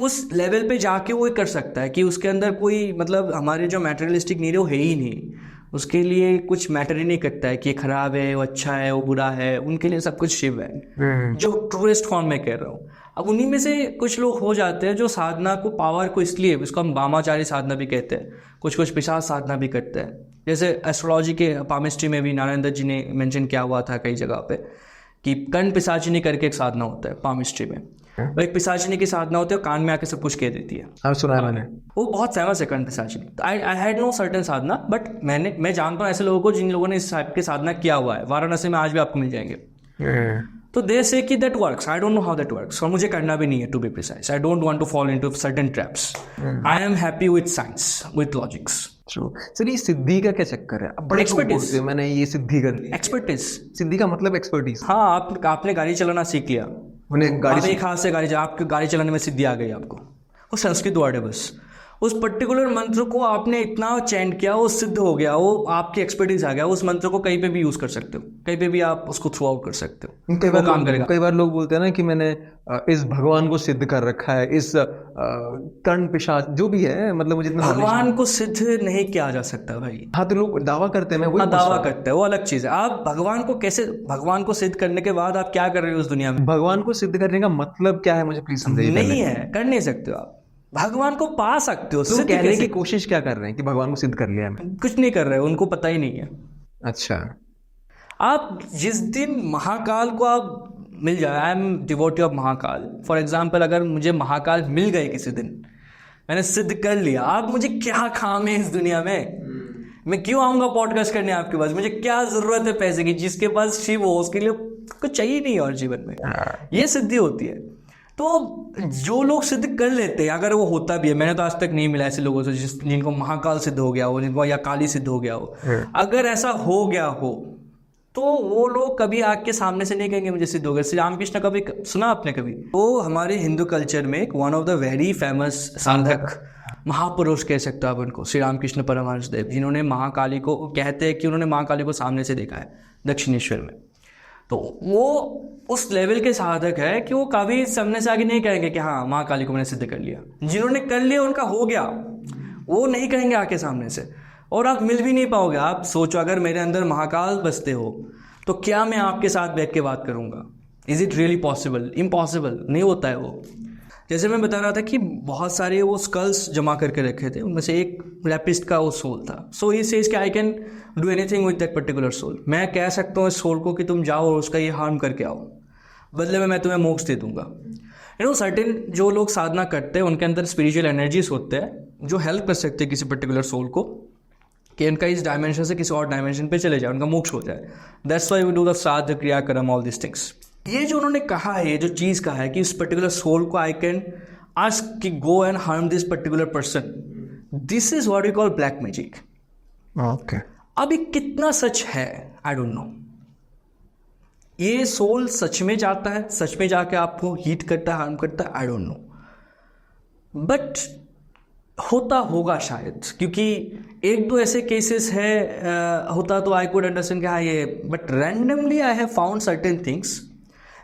उस लेवल पे जाके वो कर सकता है कि उसके अंदर कोई मतलब हमारे जो मैटेरियलिस्टिक नीड है वो है ही नहीं, उसके लिए कुछ मैटर ही नहीं करता है कि ये खराब है, वो अच्छा है, वो बुरा है, उनके लिए सब कुछ शिव है, जो ट्रूएस्ट फॉर्म में कह रहा हूँ। अब उन्हीं में से कुछ लोग हो जाते हैं जो साधना को, पावर को, इसलिए इसको हम वामाचारी साधना भी कहते हैं, कुछ पिशाच साधना भी करते हैं। जैसे एस्ट्रोलॉजी के पामिस्ट्री में भी नारायण दत्त जी ने मेंशन किया हुआ था कई जगह पे कि कर्ण पिशाचिनी करके एक साधना होता है पामिस्ट्री में, वो एक पिशाचिनी की साधना होती है, कान में आके सब कुछ कह देती है। हाँ, सुना है मैंने, वो बहुत फेमस है Karna Pishachini. I had no certain sadhana, but मैं जानता हूँ ऐसे लोगों को जिन लोगों ने इस टाइप की साधना किया हुआ है, वाराणसी में आज भी आपको मिल जाएंगे। तो दे से कि that works, I don't know how that works, और मुझे करना भी नहीं है to be precise. I don't want to fall into certain traps. I am happy with science, with logics. Sir ये सिद्धि का क्या चक्कर है? बड़े एक्सपर्टीज, मैंने ये सिद्धि कर ली। एक्सपर्टीज, सिद्धि का मतलब एक्सपर्टीज। हाँ, आपने गाड़ी चलाना सीख लिया, आप एक हाथ से गाड़ी, आपकी गाड़ी चलाने में सिद्धि आ गई आपको, वो संस्कृत वर्ड है बस। उस पर्टिकुलर मंत्र को आपने इतना चैंट किया, वो सिद्ध हो गया, वो आपकी एक्सपर्टीज आ गया, उस मंत्र को कहीं पे भी यूज कर सकते हो, कहीं पे भी आप उसको थ्रू आउट कर सकते हो, कई बार काम करेगा। कई बार लोग बोलते हैं ना कि मैंने इस भगवान को सिद्ध कर रखा है, इस कर्ण पिशाच जो भी है, मतलब मुझे भगवान को सिद्ध नहीं किया जा सकता भाई। हाँ, तो लोग दावा करते हैं, मैं दावा करते हैं, वो अलग चीज है। आप भगवान को कैसे, भगवान को सिद्ध करने के बाद आप क्या कर रहे हो उस दुनिया में? भगवान को सिद्ध करने का मतलब क्या है, मुझे प्लीज समझाइए। नहीं है, कर नहीं सकते हो आप, भगवान को पा सकते हो। तो कहने की कोशिश क्या कर रहे हैं कि भगवान को सिद्ध कर लिया है? कुछ नहीं कर रहे, उनको पता ही नहीं है। अच्छा, आप जिस दिन महाकाल को आप मिल जाए, I am devotee of Mahakal for example, अगर मुझे महाकाल मिल गए किसी दिन, मैंने सिद्ध कर लिया, आप मुझे क्या काम है इस दुनिया में? मैं क्यों आऊँगा पॉडकास्ट करने आपके पास? मुझे क्या जरूरत है पैसे की? जिसके पास शिव हो उसके लिए कुछ चाहिए नहीं और जीवन में, ये सिद्धि होती है। तो जो लोग सिद्ध कर लेते हैं, अगर वो होता भी है, मैंने तो आज तक नहीं मिला ऐसे लोगों से जिनको महाकाल सिद्ध हो गया हो, जिनको या काली सिद्ध हो गया हो। अगर ऐसा हो गया हो तो वो लोग कभी आग के सामने से नहीं कहेंगे मुझे सिद्ध हो गया। श्री रामकृष्ण कभी सुना आपने कभी? तो हमारे हिंदू कल्चर में एक one of the very famous साधक, महापुरुष कह सकते हो आप उनको, श्री रामकृष्ण परमहंस देव, जिन्होंने महाकाली को, कहते हैं कि उन्होंने महाकाली को सामने से देखा है दक्षिणेश्वर में। तो वो उस लेवल के साधक है कि वो कभी सामने से आगे नहीं कहेंगे कि हाँ महाकाली को मैंने सिद्ध कर लिया। जिन्होंने कर लिया उनका हो गया, वो नहीं कहेंगे आके सामने से, और आप मिल भी नहीं पाओगे। आप सोचो अगर मेरे अंदर महाकाल बसते हो तो क्या मैं आपके साथ बैठ के बात करूंगा? Is it really possible? Impossible, नहीं होता है वो। जैसे मैं बता रहा था कि बहुत सारे वो स्कल्स जमा करके रखे थे, उनमें से एक रैपिस्ट का वो सोल था। सो ही सेज कि I can do anything with that particular soul. मैं कह सकता हूँ इस सोल को कि तुम जाओ और उसका ये हार्म करके आओ, बदले में मैं तुम्हें मोक्ष दे दूंगा। सर्टेन जो लोग साधना करते हैं उनके अंदर स्पिरिचुअल एनर्जीज होते हैं जो हेल्प कर सकते हैं किसी पर्टिकुलर सोल को कि इनका इस डायमेंशन से किसी और डायमेंशन पे चले जाए, उनका मोक्ष हो जाए. That's why we do the shraddha, kriyakram, all this things. ये जो उन्होंने कहा है, ये जो चीज़ कहा है कि इस पर्टिकुलर सोल को आई कैन आस्क कि go and harm this particular person, this is what we call black magic. Okay. अब ये कितना सच है आई डोंट नो. ये सोल सच में जाता है, सच में जाके आपको हीट करता है, हार्म करता है, आई डोंट नो. बट होता होगा शायद, क्योंकि एक दो ऐसे केसेस है होता तो आई कुड अंडरस्टैंड कि हाँ ये. But randomly I have found certain things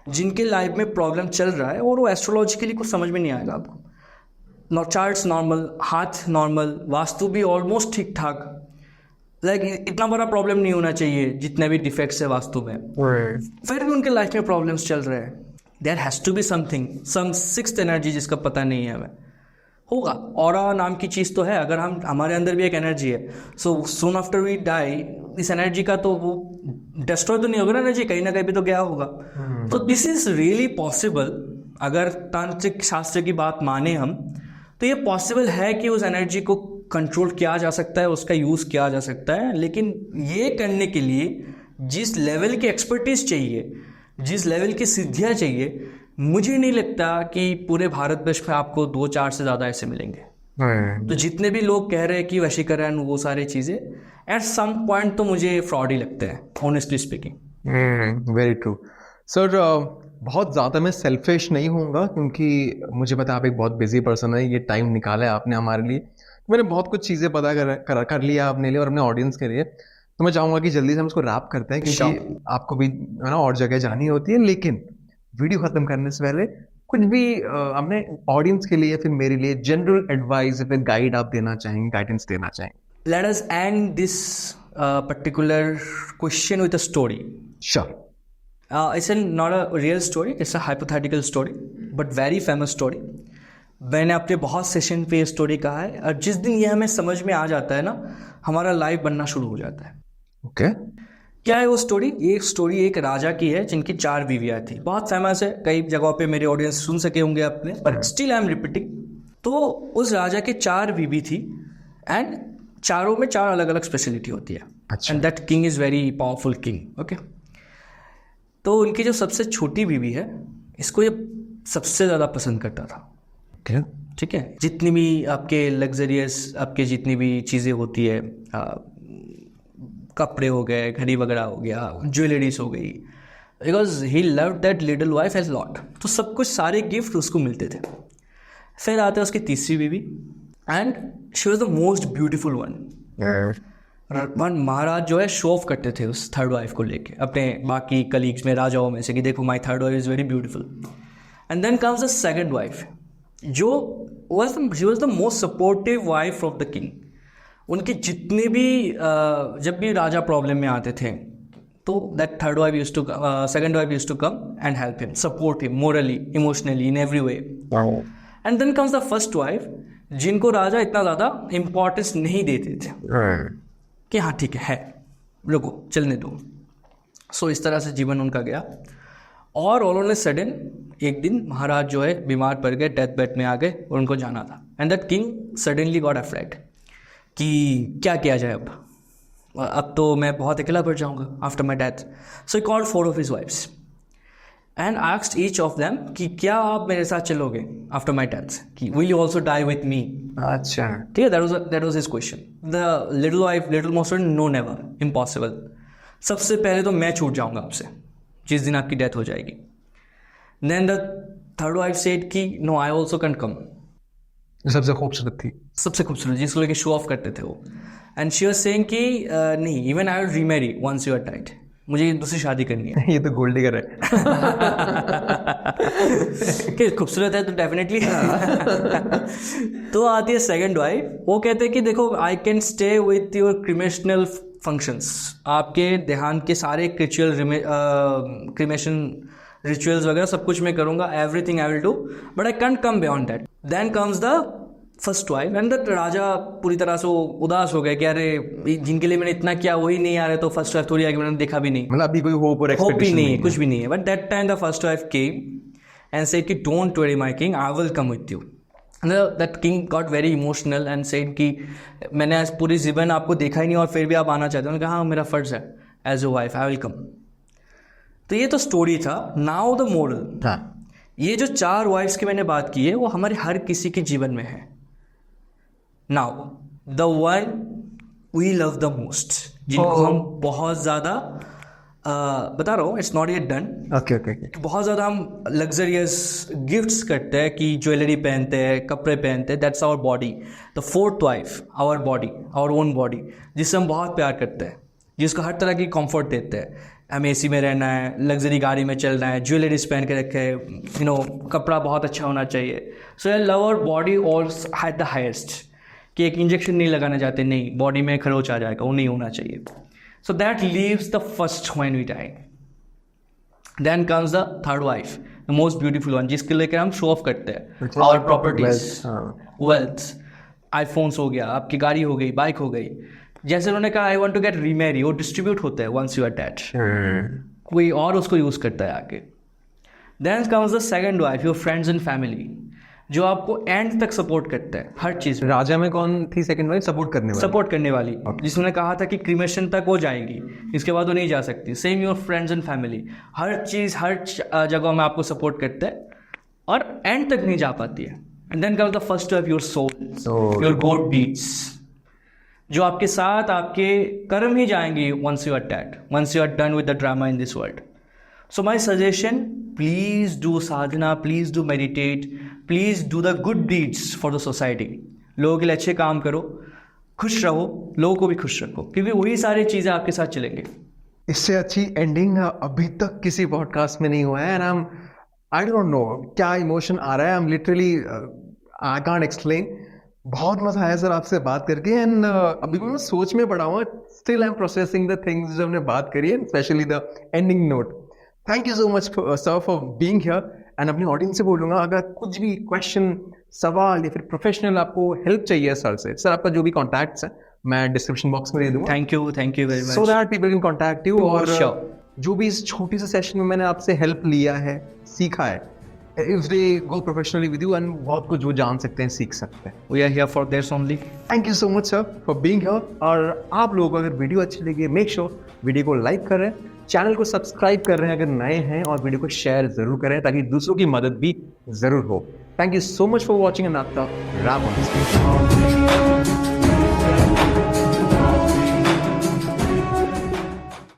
जिनके लाइफ में प्रॉब्लम चल रहा है और वो एस्ट्रोलॉजिकली कुछ समझ में नहीं आएगा आपको. चार्ट्स नॉर्मल, हाथ नॉर्मल, वास्तु भी ऑलमोस्ट ठीक ठाक, लाइक इतना बड़ा प्रॉब्लम नहीं होना चाहिए जितने भी डिफेक्ट्स है वास्तु में, फिर भी उनके लाइफ में प्रॉब्लम्स चल रहे हैं. There has to be something, some sixth energy जिसका पता नहीं है हमें. होगा, ऑरा नाम की चीज़ तो है. अगर हम, हमारे अंदर भी एक एनर्जी है, सो सून आफ्टर वी डाई इस एनर्जी का तो वो डिस्ट्रॉय तो नहीं होगा ना, एनर्जी कहीं ना कहीं भी तो गया होगा. तो दिस इज रियली पॉसिबल. अगर तांत्रिक शास्त्र की बात माने हम तो ये पॉसिबल है कि उस एनर्जी को कंट्रोल किया जा सकता है, उसका यूज़ किया जा सकता है. लेकिन ये करने के लिए जिस लेवल की एक्सपर्टीज चाहिए, जिस लेवल की सिद्धियाँ चाहिए, मुझे नहीं लगता कि पूरे भारतवर्ष में आपको 2-4 से ज़्यादा ऐसे मिलेंगे. तो जितने भी लोग कह रहे हैं कि वशीकरण वो सारी चीज़ें, एट सम पॉइंट तो मुझे फ्रॉड ही लगते हैं, honestly speaking. Very true sir. बहुत ज़्यादा मैं सेल्फिश नहीं होऊंगा क्योंकि मुझे पता है आप एक बहुत बिजी पर्सन है. ये टाइम निकाला है आपने हमारे लिए. मैंने बहुत कुछ चीज़ें पता कर लिया अपने लिए और अपने ऑडियंस के लिए. तो मैं चाहूँगा कि जल्दी से हम इसको रैप करते हैं क्योंकि आपको भी है ना और जगह जानी होती है. लेकिन वीडियो ख़त्म करने से पहले कुछ भी अपने ऑडियंस के लिए, फिर मेरे लिए जनरल एडवाइस, फिर गाइड आप देना चाहेंगे, गाइडेंस देना चाहेंगे. Let us and this particular question with a story. Sure. It's not a real story, it's a hypothetical story, but very famous story. मैंने अपने बहुत सेशन पे ये स्टोरी कहा है और जिस दिन ये हमें समझ में आ जाता है ना, हमारा लाइफ बनना शुरू हो जाता है. ओके. क्या है वो स्टोरी? ये स्टोरी एक राजा की है जिनकी 4 बीवियाँ थी. बहुत फेमस है, कई जगहों पे मेरे ऑडियंस सुन सके होंगे अपने, पर स्टिल आई एम रिपीटिंग. तो उस राजा के 4 बीवी थी एंड चारों में 4 अलग अलग स्पेशलिटी होती है. And that king is very powerful king. Okay. तो उनकी जो सबसे छोटी बीवी है, इसको ये सबसे ज़्यादा पसंद करता था. ठीक है. जितनी भी आपके लग्जरियस, आपके जितनी भी चीज़ें होती है, कपड़े हो गए, घड़ी वगैरह हो गया, ज्वेलरीज हो गई, because he love that little wife as lot. तो सब कुछ, सारे गिफ्ट उसको मिलते थे. फिर आते हैं उसकी तीसरी बीवी and she was the most beautiful one. महाराज जो है शो ऑफ करते थे उस थर्ड वाइफ को लेके अपने बाकी कलीग्स में, राजाओं में से, कि देखो my third wife is very beautiful. And then comes the second wife जो she was the most supportive wife of the king. उनके जितने भी जब भी राजा प्रॉब्लम में आते थे तो that third wife used to second wife used to come and help him, support him morally, emotionally, in every way. And then comes the first wife जिनको राजा इतना ज़्यादा इम्पोर्टेंस नहीं देते थे कि हाँ ठीक है, रुको, चलने दो. सो इस तरह से जीवन उनका गया. और ऑल ऑन ए सडन एक दिन महाराज जो है बीमार पड़ गए, डेथ बेड में आ गए और उनको जाना था. And that king suddenly got afraid कि क्या किया जाए, अब तो मैं बहुत अकेला पड़ जाऊंगा after my death. So he called 4 of his wives and asked each of them कि क्या आप मेरे साथ चलोगे आफ्टर माई डेथ, कि will you also die with me. अच्छा. ठीक है. That was his question. The little wife, little most, no, never, impossible. सबसे पहले तो मैं छूट जाऊंगा आपसे जिस दिन आपकी डेथ हो जाएगी. Then the third wife said कि no, I also can come. सबसे खूबसूरत थी, सबसे खूबसूरत, जिसको लेके शो ऑफ करते थे वो. एंड शी वाज सेइंग कि नहीं, even I will remarry once you are died. मुझे दूसरी शादी करनी है. ये तो गोल्ड डिगर है. कि खूबसूरत है तो डेफिनेटली. तो आती है सेकंड वाइफ. वो कहते हैं कि देखो, I can stay with your cremational functions. आपके देहांत के सारे क्रिमेशन रिचुअल्स वगैरह सब कुछ मैं करूँगा, everything I will do, but I can't come beyond that. Then comes the first wife and that राजा पूरी तरह से उदास हो गए कि अरे जिनके लिए मैंने इतना किया वही नहीं आ रहे, तो फर्स्ट वाइफ थोड़ी आगे मैंने देखा भी नहीं, मतलब अभी कोई होप और होप ही एक्सपेक्टेशन नहीं है, कुछ भी नहीं है. But that time the first wife came and said कि don't worry my king, I will come with you. And that king got very emotional and said कि मैंने आज पूरी जीवन आपको देखा ही नहीं और फिर भी आप आना चाहते हो. उन्होंने कहा हाँ मेरा फ़र्ज़ है, as a wife I will come. तो ये तो स्टोरी था. Now the moral. हाँ. ये जो 4 वाइफ्स की मैंने बात की है वो हमारे हर किसी के जीवन में है. Now the one we love the most, जिनको हम बहुत ज़्यादा बता रहा हूँ, it's not yet done. Okay. बहुत ज़्यादा हम लग्जरियस गिफ्ट्स करते हैं कि ज्वेलरी पहनते हैं, कपड़े पहनते हैं. That's our body. The fourth wife, our body, our own body, जिससे हम बहुत प्यार करते हैं, जिसको हर तरह की कंफर्ट देते हैं. हमें एसी में रहना है, लग्जरी गाड़ी में चलना है, ज्वेलरीज पहन के रखे है, कपड़ा बहुत अच्छा होना चाहिए. सो आई लव आवर बॉडी और एट द हाइस्ट. कि एक इंजेक्शन नहीं लगाना चाहते, नहीं, बॉडी में खरोच आ जाएगा, वो नहीं होना चाहिए. So that leaves the first when we die. Then comes the third wife, the most beautiful one, जिसके लेकर हम शो ऑफ करते हैं. Our properties, wealth, iPhones हो गया, आपकी गाड़ी हो गई, बाइक हो गई. जैसे उन्होंने कहा I want to get remarry, वो डिस्ट्रीब्यूट होता है once you are dead. कोई और उसको यूज़ करता है आके. Then comes the second wife, your friends and family, जो आपको एंड तक सपोर्ट करता है हर चीज़ में. राजा में कौन थी सेकंड वाइफ? सपोर्ट करने वाली. जिसने कहा था कि क्रिमेशन तक वो जाएंगी, इसके बाद वो नहीं जा सकती. Same your friends and family, हर चीज़ हर जगह में आपको सपोर्ट करता है और एंड तक नहीं जा पाती है. And then comes the first of your soul, your good deeds, जो आपके साथ आपके कर्म ही जाएंगे once you are dead, once you are done with the drama in this world. So my suggestion, please do sadhana, please do meditate, please do the good deeds for the society. लोगों के लिए अच्छे काम करो, खुश रहो, लोगों को भी खुश रखो, क्योंकि वही सारी चीज़ें आपके साथ चलेंगे. इससे अच्छी एंडिंग अभी तक किसी पॉडकास्ट में नहीं हुआ है. एंड आई डोंट नो क्या इमोशन आ रहा है. I am literally I can't explain. बहुत मजा आया सर आपसे बात करके. एंड अभी मैं सोच में पड़ा हुआ, still I am processing the things जो हमने बात करी है, specially the ending note. Thank you so much sir for being here. And अपनी ऑडियंस से बोलूँगा, अगर कुछ भी क्वेश्चन, सवाल या फिर प्रोफेशनल आपको हेल्प चाहिए सर से, सर आपका जो भी कॉन्टैक्ट्स है मैं डिस्क्रिप्शन बॉक्स में दे दूँगा. Thank you very much. So that people can contact you. और जो भी इस छोटी से सेशन में मैंने आपसे हेल्प लिया है, सीखा है, if they go professionally with you, and बहुत कुछ जो जान सकते हैं, सीख सकते हैं. We are here for this only. Thank you so much sir for being here. और आप लोगों को अगर वीडियो अच्छी लगी, मेक श्योर वीडियो को लाइक कर रहे हैं, चैनल को सब्सक्राइब कर रहे हैं अगर नए हैं, और वीडियो को शेयर जरूर करें ताकि दूसरों की मदद भी जरूर हो. Thank you so much for watching and आपका रैप ऑन.